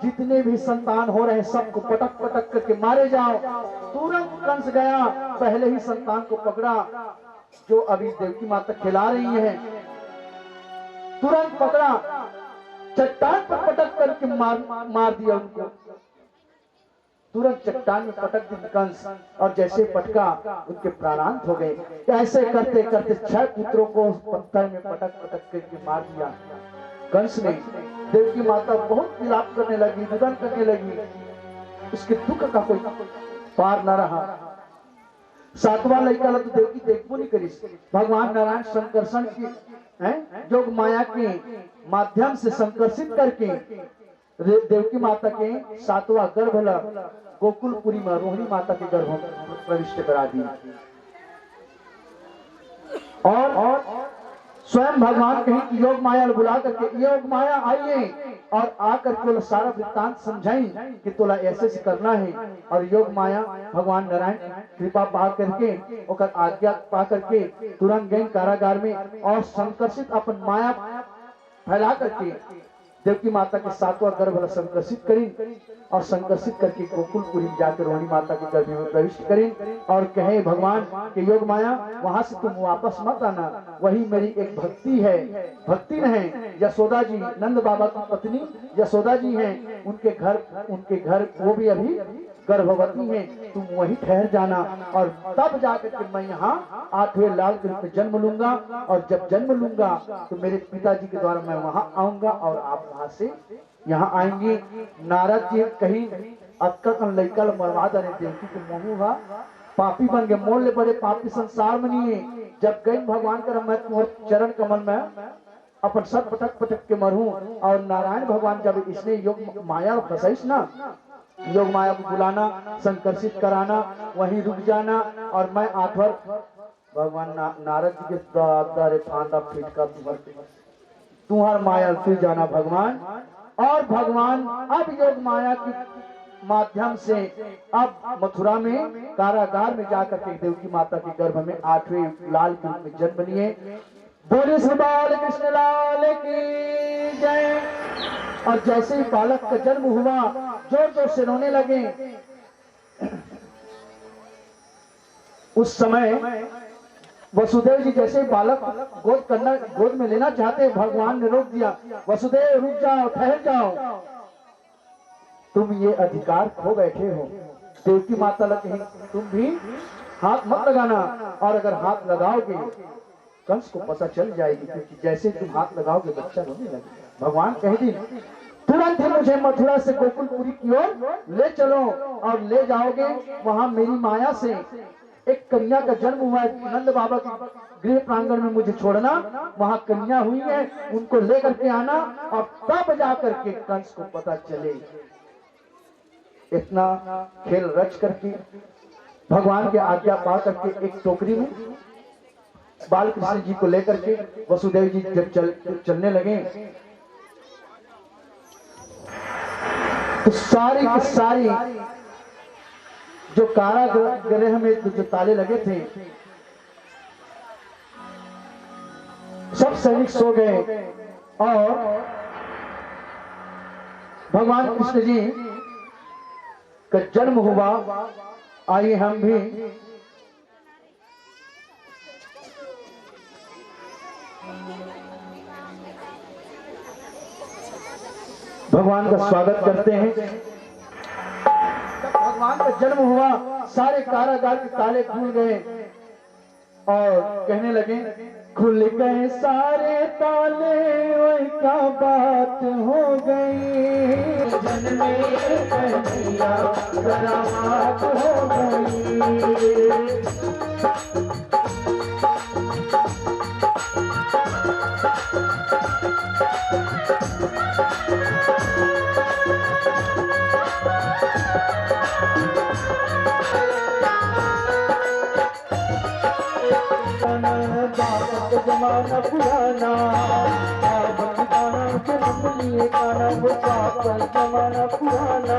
जितने भी संतान हो रहे हैं सबको पटक पटक करके मारे जाओ तुरंत कंस गया पहले ही संतान को पकड़ा जो अभी देवकी माता खिला रही है तुरंत पकड़ा चट्टान पर पटक करके मार दिया उनको तुरंत चट्टान में पटक दी कंस और जैसे पटका उनके प्राणांत हो गए ऐसे करते करते 6 पुत्रों को पत्थर में पटक करके मार दिया कंस ने देवकी माता बहुत विलाप करने लगी रुदन करने लगी उसके दुख का कोई पार न रहा 7वां लड़का तो देवकी देखबो नहीं करी भगवान नारायण संकर्षण की जोग माया के माध्यम से संकर्षित करके देवकी माता के 7वां गर्भ गोकुलपुरी में रोहिणी माता के गर्भ प्रविष्ट करा दी और स्वयं भगवान कहीं की योग माया बुला करके योग माया आइए और आकर के सारा वृत्तांत समझाई कि तोला ऐसे करना है और योग माया भगवान नारायण कृपा पा करके और आज्ञा पा करके तुरंत गए कारागार में और संकर्षित अपन माया फैला करके देवकी माता के 7वां गर्भ संकर्षित करी और संकर्षित करके गोकुलपुरी जाकर रोहिणी माता के गर्भ में प्रविष्ट करी और कहे भगवान के योग माया वहां से तुम वापस मत आना वही मेरी एक भक्ति है यशोदा जी नंद बाबा की पत्नी यशोदा जी हैं उनके घर वो भी अभी गर्भवती है तुम वहीं ठहर जाना और तब जाकर के मैं यहाँ 8वें लाल के रूप में जन्म लूंगा और जब जन्म लूंगा तो मेरे पिताजी के द्वारा मैं वहां आऊंगा और आप वहां से यहाँ आएंगे नारद जी कहीं अक्का लड़का मरवा दे देवकी के मोह पापी बन गए मोल ले बड़े पापी संसार में नहीं है जब गई भगवान कर मैं तुम्हारे चरण कमल में अपन सब पटक के मरूं और नारायण भगवान जब इसने योग माया फंसाइस ना योग माया को बुलाना संकर्षित कराना वहीं रुक जाना और मैं 8वां भगवान नारद जी के द्वारा फांदा फीट का तुम्हार माया फिर जाना भगवान और भगवान अब योग माया की माध्यम से अब मथुरा में कारागार में जाकर के देवकी माता के गर्भ में 8वें लाल के रूप में जन्म लिए बोले श्री बाल कृष्ण लाल की जय और जैसे ही बालक का जन्म हुआ जोर जोर से रोने लगे उस समय वसुदेव जी जैसे बालक गोद में लेना चाहते भगवान ने रोक दिया वसुदेव रुक जाओ ठहर जाओ तुम ये अधिकार खो बैठे हो देवकी माता लगे तुम भी हाथ मत लगाना और अगर हाथ लगाओगे कंस को पता चल जाएगी क्योंकि जैसे तुम हाथ लगाओगे बच्चा रोने लगेगा भगवान कह दी तुरंत ही मुझे मथुरा से गोकुलपुरी की ओर ले चलो और ले जाओगे वहां मेरी माया से एक कन्या का जन्म हुआ है नंद बाबा के गृह प्रांगण में मुझे छोड़ना वहां कन्या हुई है उनको लेकर के आना और तब जाकर के कंस को पता चले इतना खेल रच करके भगवान के आज्ञा पा करके एक टोकरी में बाल कृष्ण जी को लेकर के वसुदेव जी जब चलने लगे तो सारी की सारी जो कारागृह में जो ताले लगे थे सब सैनिक सो गए और भगवान कृष्ण जी का जन्म हुआ। आइए हम भी भगवान का स्वागत करते हैं। भगवान का जन्म हुआ, सारे कारागार के ताले खुल गए और कहने लगे खुल गए सारे ताले, वही क्या बात हो गई, जन्मे कन्हैया करामात हो गई। जमाना पुराना जन्म लिए गाना वो जमाना पुराना।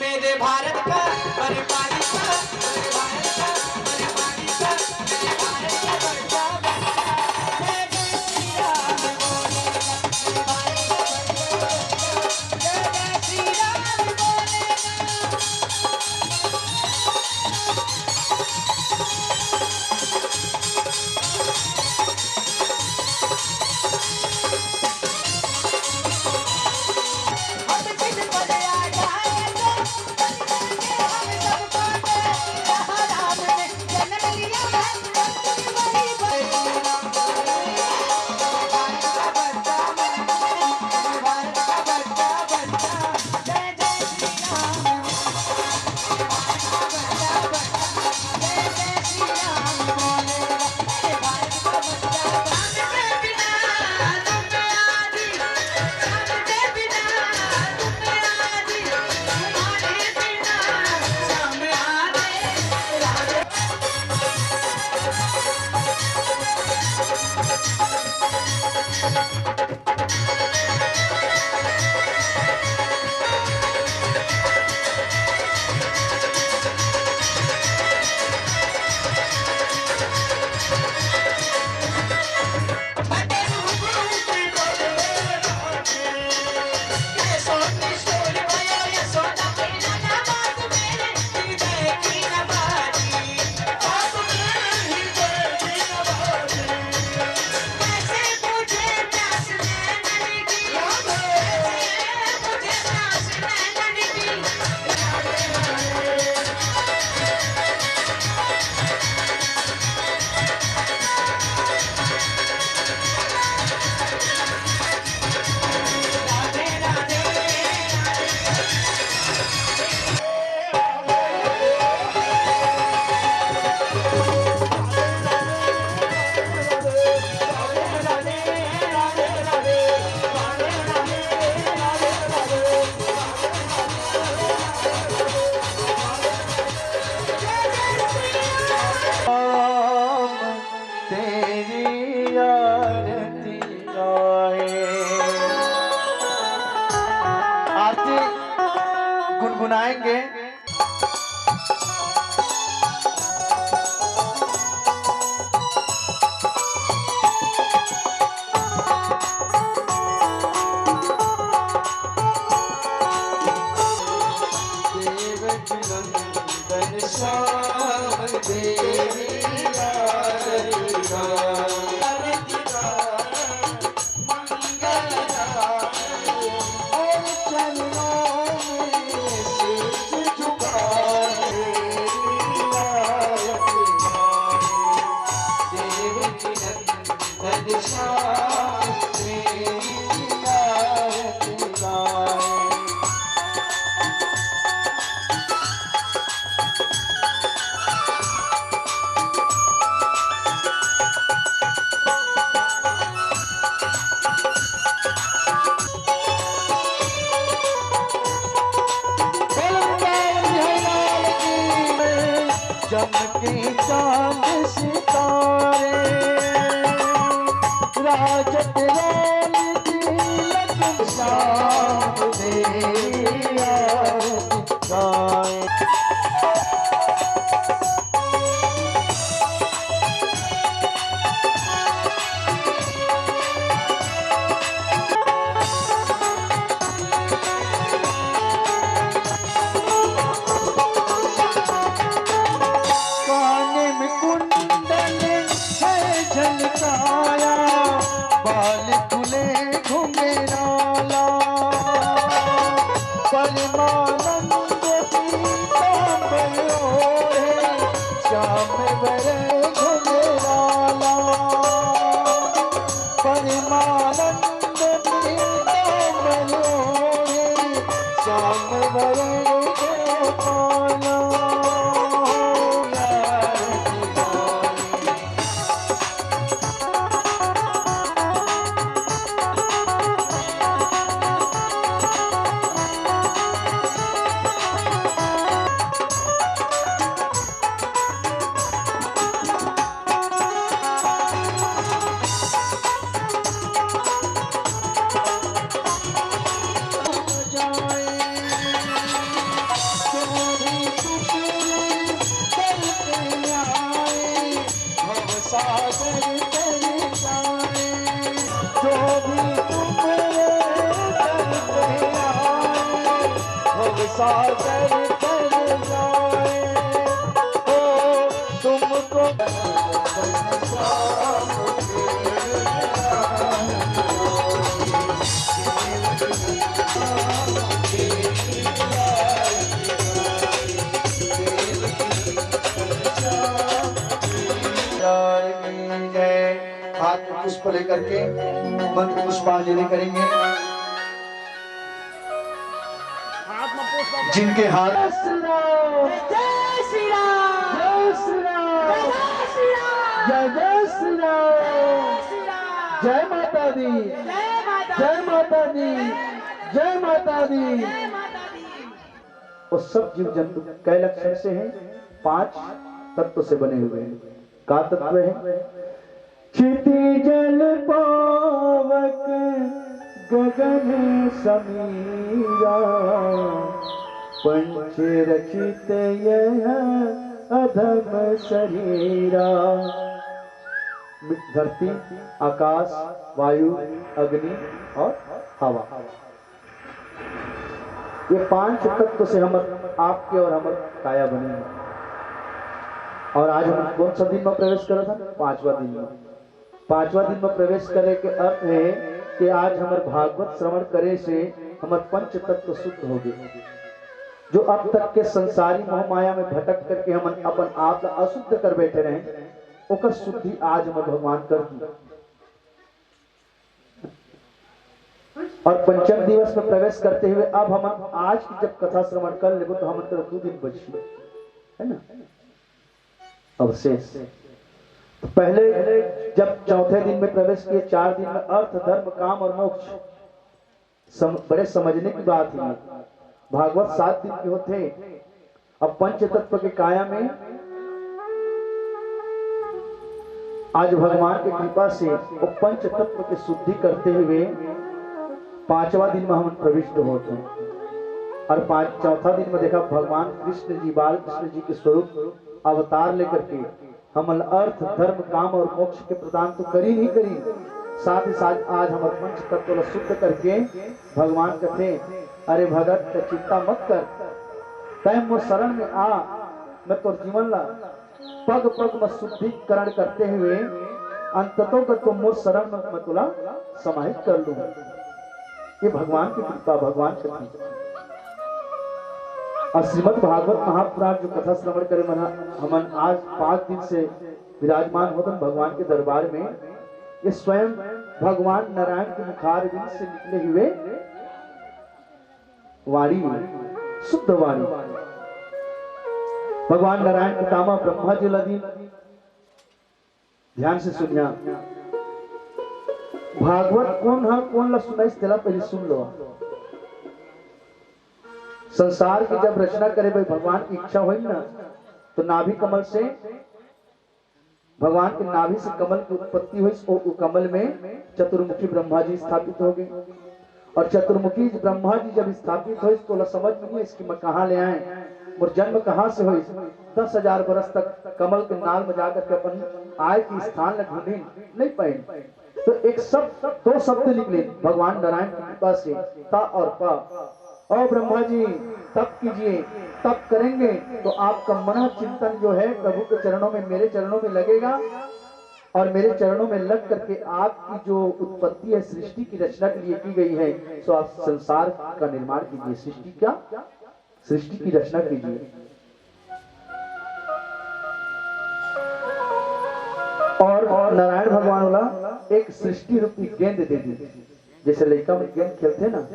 मेरे भारत का परिपालिका, मेरे भारत का परिपालिका, मेरे भारत का बच्चा बच्चा, जय जय श्री राम बोलेगा, मेरे भारत का बच्चा बच्चा, जय जय श्री राम बोलेगा। हम किस पद आ जाएंगे, बन जाएंगे हम सब बाटे, जहाँ राम ने जन्म लिया है, अपनी बड़ी बड़ी। भारत का बच्चा बच्चा, भारत का बच्चा बच्चा, जय जय श्री राम। भारत का बच्चा बच्चा, जय जय श्री राम बोलेगा, मेरे भारत का बच्चा। राम के बिना तुम आदि, राम के बिना तुम आदि, तुम्हारे बिना हम आदि। राम बटे रूबरू से बोले लौटे, ये सोनी सोनी भयो ये सोना पहला ना बात मेरे हृदय की नवाजी, बात मेरे हृदय की नवाजी। कैसे मुझे प्यास नैनन की, कैसे मुझे प्यास नैनन की। राधे राधे राम तेरी आरती गाए। आरती गुनगुनाएंगे। देवकी नंदन श्याम तेरी आरती गाए। और चरणों में शीश झुकाए, तेरी आरती गाए। देवकी नंदन श्याम तेरी आरती गाए। चमके चांद सितारे, राजत रोल तिलक श्याम तेरी आरती गाए। काने में कुंडल है झलकाया, बाल खुले घुंघराला। सागर कर जाए ओ तुमको हाथ में पुष्प लेकर के मंत्र पुष्पांजलि करेंगे। जिनके हाथ जय श्री राम जय श्री राम जय श्री राम जय जय श्री राम जय श्री राम जय माता दी जय माता जय माता दी जय माता दी। जय माता दी। वो सब जीव जंतु कै लक्षण से हैं? 5 तत्व से बने हुए हैं। का तत्व है? क्षिति जल पावक गगन समीरा पंच रचित यह अधम शरीरा। धरती, आकाश, वायु, अग्नि और हवा, ये 5 तत्व से हम आपके और हम काया बने हैं। और आज हम कौन सा दिन में प्रवेश करा था? 5वां दिन में। 5वां दिन में प्रवेश करे के अर्थ है कि आज हमारे भागवत श्रवण करे से हमारे 5 तत्व शुद्ध हो गए। जो अब तक के संसारी मोह माया में भटक करके हम अपन आप अशुद्ध कर बैठे रहे, ओकर शुद्धि आज हमारे भगवान कर दी। और पंचम दिवस में प्रवेश करते हुए अब हम आज की जब कथा श्रवण कर ले तो हम 2 दिन बची है ना अवशेष। तो पहले जब चौथे दिन में प्रवेश किए, 4 दिन में अर्थ, धर्म, काम और मोक्ष बड़े समझने की बात है। भागवत 7 दिन के होते। अब पंच तत्व के काया में आज भगवान की कृपा से वो पंच तत्व की शुद्धि करते हुए 5वां दिन में हम प्रविष्ट होते हैं। और चौथा दिन में देखा भगवान कृष्ण जी, बाल कृष्ण जी के स्वरूप अवतार लेकर के हम अर्थ, धर्म, काम और मोक्ष के प्रदान तो करी नहीं करी, साथ ही साथ आज हमारे पंच तत्व को शुद्ध करके भगवान कहते, अरे भगत चिंता मत कर, तय मोर शरण में आ, मैं तो जीवन ला पग पग में शुद्धिकरण करते हुए अंततों का तो मोर शरण में मैं तुला समाहित कर लूंगा। ये भगवान की कृपा, भगवान की कृपा। और श्रीमद् भागवत महापुराण जो कथा श्रवण करे हमन आज 5 दिन से विराजमान होते भगवान के दरबार में। ये स्वयं भगवान नारायण के मुखारविंद से निकले हुए वाणी, शुद्ध वाणी। भगवान नारायण पितामह ब्रह्मा जी लदी, ध्यान से सुनिया। भागवत कौन ला सुनाई तेला पहले सुन लो। संसार की जब रचना करे भाई भगवान की इच्छा हुई ना, तो नाभि कमल से भगवान के नाभि से कमल की उत्पत्ति हुई। और कमल में चतुर्मुखी ब्रह्मा जी स्थापित हो गए। और चतुर्मुखी ब्रह्मा जी जब स्थापित हुई तो समझ नहीं इसकी मैं कहाँ ले आए और जन्म कहाँ से हुई। 10,000 वर्ष तक कमल के नाल में जाकर के अपन आय की स्थान ढूंढी नहीं पाए। तो एक शब्द, 2 शब्द निकले भगवान नारायण की कृपा से, ता और पा। और ब्रह्मा जी तप कीजिए, तप करेंगे तो आपका मन चिंतन जो है प्रभु के चरणों में, मेरे चरणों में लगेगा। और मेरे चरणों में लग करके आपकी जो उत्पत्ति है सृष्टि की रचना के लिए की गई है, तो आप संसार का निर्माण कीजिए। सृष्टि क्या? सृष्टि की रचना कीजिए। और नारायण भगवान वाला एक सृष्टि रूपी गेंद दे दी। जैसे लड़का में गेंद खेलते ना,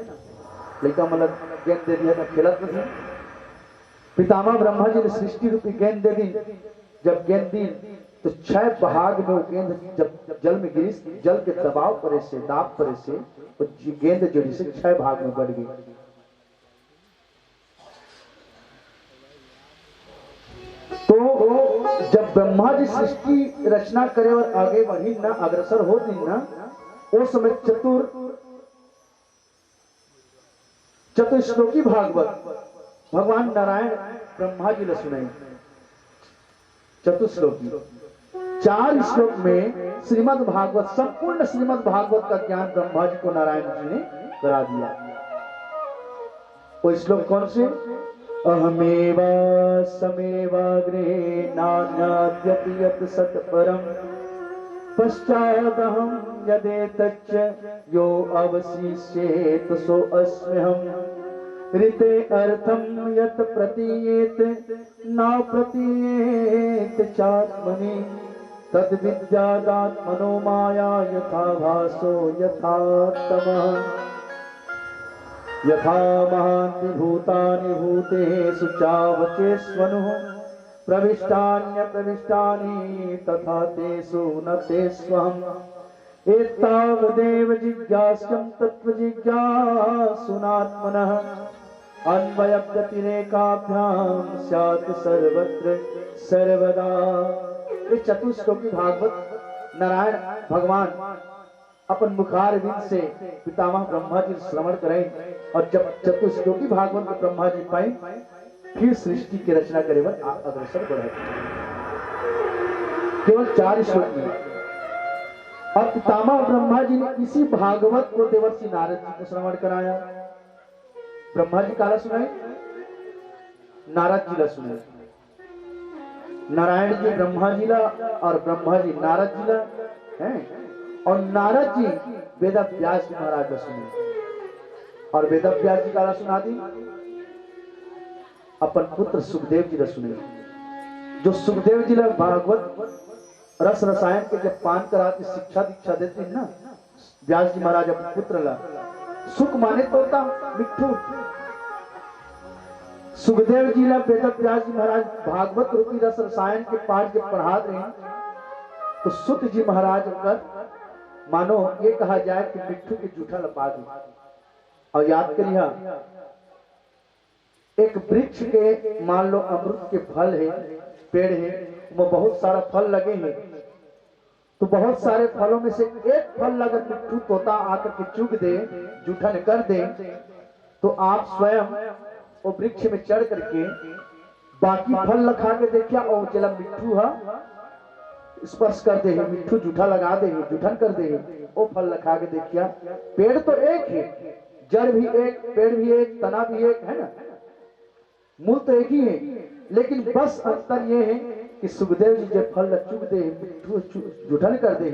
लड़का मतलब गेंद दे दिया तो खेलत नहीं। पितामह ब्रह्मा जी ने सृष्टि रूपी गेंद दे दी। जब गेंद दी तो 6 भाग में वो गेंद जब जल में गिरी, जल के दबाव परे से, दाब परे से वो गेंद जोड़ी से 6 भाग में बढ़ गई। तो जब ब्रह्मा जी सृष्टि रचना करे और आगे बढ़ी ना, अग्रसर हो दी ना, उस समय चतुश्लोकी भागवत भगवान नारायण ब्रह्मा जी ने सुनाई। चतुश्लोकी 4 श्लोक में श्रीमद् भागवत, संपूर्ण श्रीमद् भागवत का ज्ञान ब्रह्मा जी को नारायण जी ने करा दिया। वो श्लोक कौन से? अहमेव समेवाग्रे नान्यद्यपि यत् सत्परम् पश्चादहं यदेतच्च यो अवशिष्येत सो अस्म्यहम् ऋते अर्थं यत् प्रतीयेत न प्रतीयेत चात्मनि तद्विद्यादात्मनो माया यथा भासो यथा तमः यथा महान्ति भूतानि भूतेषु चावचेष्वनुः प्रविष्टान्यप्रविष्टानि तथा तेषु न तेष्वहम् एतावदेव जिज्ञास्यं तत्त्वजिज्ञासुनात्मनः अन्वयव्यतिरेकाभ्यां स्यात् सर्वत्र सर्वदा। ये चतुश्लोकी भागवत नारायण भगवान अपन मुखारविंद से पितामह ब्रह्मा जी श्रवण करें और जब चतुश्लोकी भागवत में ब्रह्मा जी पाए फिर सृष्टि की रचना करे अग्रसर बढ़े। केवल 4 श्लोक में और पितामह ब्रह्मा जी ने इसी भागवत को देवर्षि नारद जी को श्रवण कराया। ब्रह्मा जी काला सुनाए, नारद जी ला सुनाए। नारायण जी ब्रह्मा जी ला और ब्रह्मा जी नारद जी ला हैं, और नारद जी वेद व्यास जी महाराज को सुने और वेद व्यास जी काला सुना दी अपन पुत्र सुखदेव जी ने सुने। जो सुखदेव जी ला भागवत रस रसायन के जब पान कराते शिक्षा दीक्षा देते हैं ना व्यास जी महाराज अपने पुत्र ला, सुख माने तोता मिठू। सुखदेव जी ला वेद व्यास जी महाराज भागवत रूपी रस रसायन के पाठ जब पढ़ा रहे हैं तो सुत जी महाराज कर मानो ये कहा जाए कि मिट्ठू के जूठा लपा दो। और याद करिए एक वृक्ष के मान लो अमृत के फल है, पेड़ है, वो बहुत सारा फल लगे हैं, तो बहुत सारे फलों में से एक फल अगर मिट्ठू तोता आकर के चुग दे, जूठन कर दे, तो आप स्वयं वो वृक्ष में चढ़ करके बाकी फल लखा के देखिए और चला मिट्ठू है स्पर्श कर दे, मिट्ठू जूठा लगा दे, जूठन कर दे, वो फल लखा के देखिए। पेड़ तो एक है, जड़ भी एक, पेड़ भी एक, तना भी एक है ना, मूल तो एक ही है, लेकिन बस अंतर ये है कि सुखदेव जी जब फल चुग दे, मिट्ठू जूठन कर दे,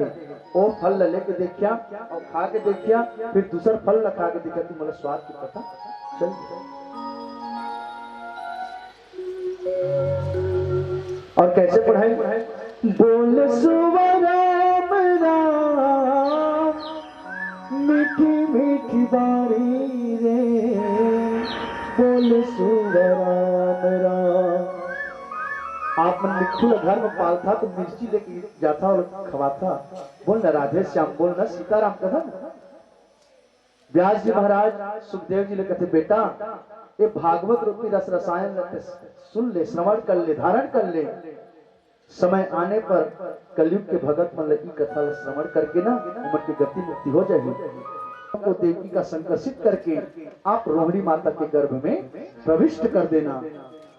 वो फल लेके देखिया और खा के देखिया, फिर दूसरा फल लखा के देखिया, तुम मतलब स्वाद की पता चल। और कैसे पढ़ाई? बोल सुवर राम राम मीठी मीठी बाणी रे, बोल सुवर राम राम। आप मन मिट्ठू घर में पालता तो मिर्ची लेके जाता और खवाता, बोल न राधे श्याम, बोल न सीताराम कथा। व्यास जी महाराज सुखदेव जी ने कहते बेटा ये भागवत रूपी रस रसायन सुन ले, श्रवण कर ले, धारण कर ले, समय आने पर कलयुग के भगत मन लगी कथा श्रवण करके ना उम्र की गति मुक्ति हो जाएगी। आपको देवी का संकर्षित करके आप रोहिणी माता के गर्भ में प्रविष्ट कर देना।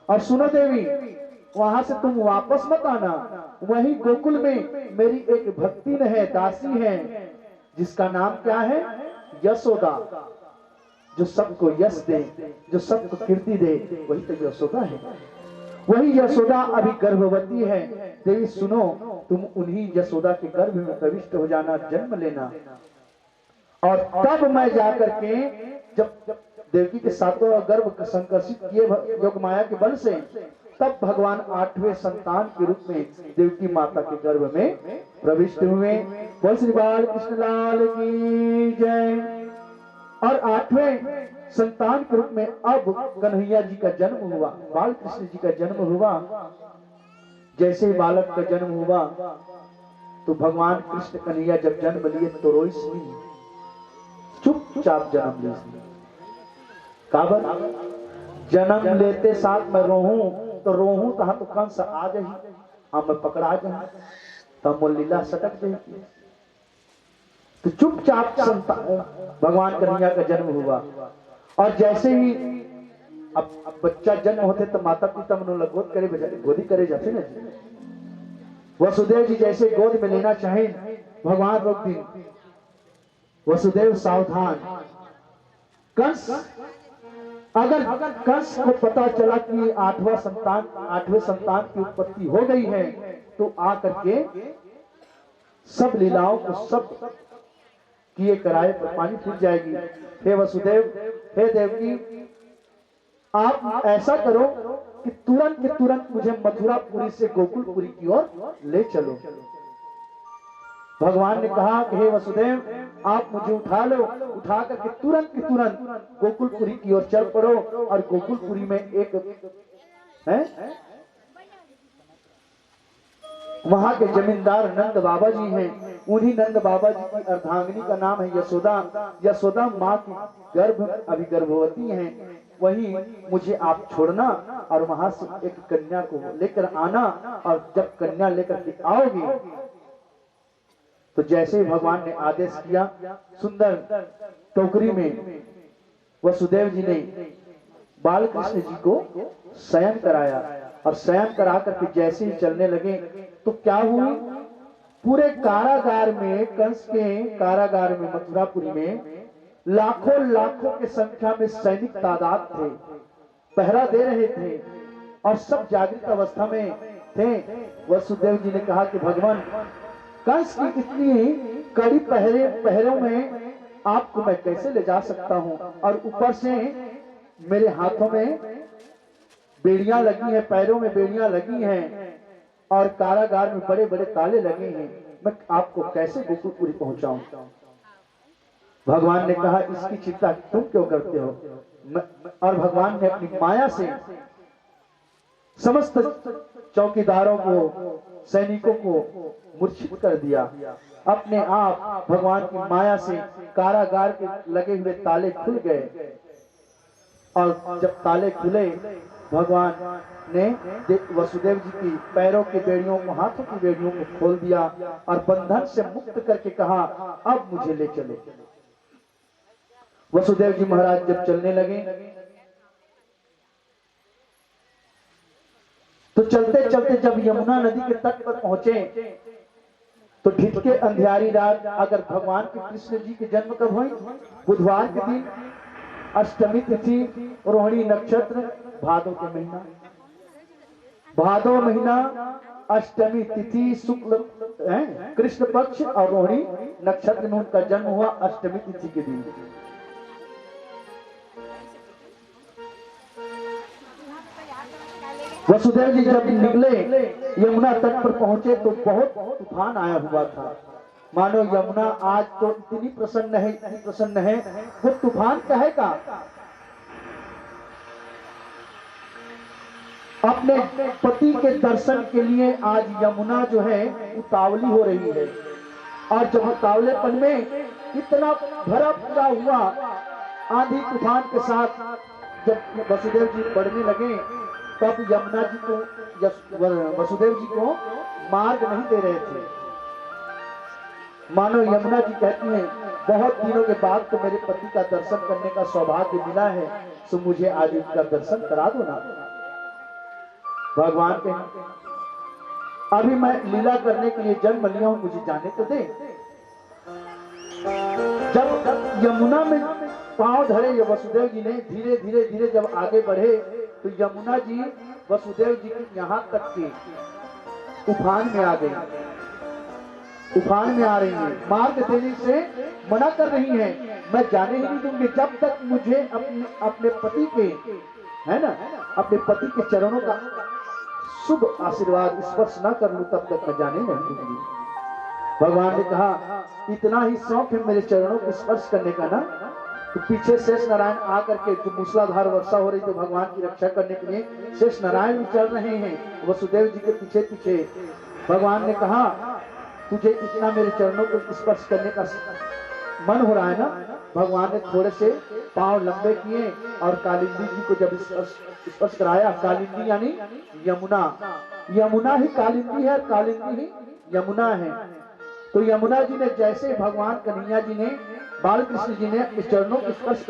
और सुनो देवी, वहां से तुम वापस मत आना, वहीं गोकुल में मेरी एक भक्तिन है, दासी है, जिसका नाम क्या है? यशोदा, जो सबको यश दे, जो सबको कीर्ति दे, वही तो यशोदा है। वही यशोदा अभी गर्भवती है। देवी सुनो, तुम उन्हीं यशोदा के गर्भ में प्रविष्ट हो जाना, जन्म लेना, और तब मैं जाकर के जब देवकी के सातों गर्भ संकर्षित किए योग माया के बल से, तब भगवान 8वें संतान के रूप में देवकी माता के गर्भ में प्रविष्ट हुए। बोल श्री बाल कृष्ण लाल की जय। और 8वें संतान के रूप में अब कन्हैया जी का जन्म हुआ, बाल कृष्ण जी का जन्म हुआ। जैसे ही बालक का जन्म हुआ तो भगवान कृष्ण कन्हैया जब जन्म लिए तो रोइस नहीं, चुपचाप जन्म लिए। काबर जन्म लेते साथ मैं रोहूं तो रोहूं तहा तो कंस आ जाही, हाँ मैं पकड़ा जाही, तब वो लीला सटक जाएगी। तो चुपचाप भगवान कन्हैया का जन्म हुआ। और जैसे ही अब बच्चा जन्म होते तो माता पिता मनो लगोद करे, गोदी करे जाते ना, वसुदेव जी जैसे गोद में लेना चाहें, भगवान रोक दी। वसुदेव सावधान। कंस, अगर कंस को पता चला कि आठवें संतान की उत्पत्ति हो गई है, तो आकर के सब लीलाओं को, सब किए कराए पर पानी फिर जाएगी। हे वसुदेव, हे देवकी, आप ऐसा करो कि तुरंत के तुरंत मुझे मथुरापुरी से गोकुलपुरी की ओर ले चलो। भगवान ने कहा कि हे वसुदेव, आप मुझे उठा लो, उठा करके तुरंत के तुरंत गोकुलपुरी की ओर चल पड़ो। और गोकुलपुरी में एक है, वहां के जमींदार नंद बाबा जी हैं। उन्हीं नंद बाबा जी की अर्धांगिनी का नाम है यशोदा। यशोदा माँ की अभी गर्भवती हैं। वहीं मुझे आप छोड़ना और वहां से एक कन्या को लेकर आना। और जब कन्या लेकर के आओगी, तो जैसे ही भगवान ने आदेश किया, सुंदर टोकरी में वसुदेव जी ने बाल कृष्ण जी को शयन कराया। और शयन करा करके जैसे ही चलने लगे, तो क्या हुई, पूरे कारागार में, कंस के कारागार में, मथुरापुरी में लाखों लाखों की संख्या में सैनिक तादाद थे, पहरा दे रहे थे और सब जागृत अवस्था में थे। वसुदेव जी ने कहा कि भगवान, कंस की इतनी कड़ी पहरों में आपको मैं कैसे ले जा सकता हूं, और ऊपर से मेरे हाथों में बेड़ियां लगी हैं, पैरों में बेड़ियां लगी हैं, और कारागार में बड़े बड़े ताले लगे हैं, मैं आपको कैसे गोकुलपुरी पहुंचाऊं। भगवान ने कहा, इसकी चिंता तुम क्यों करते हो। और भगवान ने अपनी माया से समस्त चौकीदारों को, सैनिकों को मूर्छित कर दिया। अपने आप भगवान की माया से कारागार के लगे हुए ताले खुल गए। और जब ताले खुले, भगवान ने वसुदेव जी की पैरों की बेड़ियों को, हाथों की बेड़ियों को खोल दिया और बंधन से मुक्त करके कहा, अब मुझे ले चलो। वसुदेव जी महाराज जब चलने लगे, तो चलते चलते जब यमुना नदी के तट पर पहुंचे, तो ढिठके अंधियारी रात, अगर भगवान के कृष्ण जी के जन्म कब हुई, बुधवार के दिन, अष्टमी तिथि, रोहिणी नक्षत्र, भादो के महीना, भादो महीना, अष्टमी तिथि, शुक्ल कृष्ण पक्ष और रोहिणी नक्षत्र में उनका जन्म हुआ, अष्टमी तिथि के दिन। वसुदेव जी जब निकले, यमुना तट पर पहुंचे, तो बहुत तूफान आया हुआ था। मानो यमुना आज तो इतनी प्रसन्न है, इतनी प्रसन्न है, वो तूफान कहेगा। अपने पति के दर्शन के लिए आज यमुना जो है उतावली हो रही है। और जब उतावलेपन में इतना भरा पूरा हुआ, आंधी तूफान के साथ जब वसुदेव जी बढ़ने लगे, तब यमुना जी को, वसुदेव जी को मार्ग नहीं दे रहे थे। मानो यमुना जी कहती हैं, बहुत दिनों के बाद तो मेरे पति का दर्शन करने का सौभाग्य मिला है, तो मुझे आज उसका दर्शन करा दो ना। भगवान के, अभी मैं लीला करने के लिए जन्म लिया हूं, मुझे जाने तो दे। जब यमुना में पांव धरे ये वसुदेव जी ने, धीरे धीरे धीरे जब आगे बढ़े, तो यमुना जी वसुदेव जी के यहाँ तक के उफान में आ गई, उफान में आ रही है, मार्ग देने से मना कर रही है। मैं जाने ही नहीं दूंगी जब तक मुझे अपने पति के, है ना, अपने पति के चरणों का शुभ आशीर्वाद स्पर्श न कर लूं, तब तक मैं जाने नहीं दूंगी। भगवान ने कहा, इतना ही शौक है मेरे चरणों को स्पर्श करने का ना, तो पीछे शेष नारायण आकर के, जो मूसलाधार वर्षा हो रही, तो भगवान की रक्षा करने के लिए शेष नारायण भी चल रहे हैं वसुदेव जी के पीछे पीछे। भगवान ने कहा, तुझे इतना मेरे चरणों को स्पर्श करने का मन हो रहा है ना। भगवान ने थोड़े से पांव लंबे किए और कालिंदी जी को जब स्पर्श कराया, कालिंदी यानी यमुना, यमुना ही कालिंदी है, कालिंदी ही यमुना है। तो यमुना जी ने, जैसे भगवान कन्हैया जी ने, बाल कृष्ण जी ने इस चरणों को स्पर्श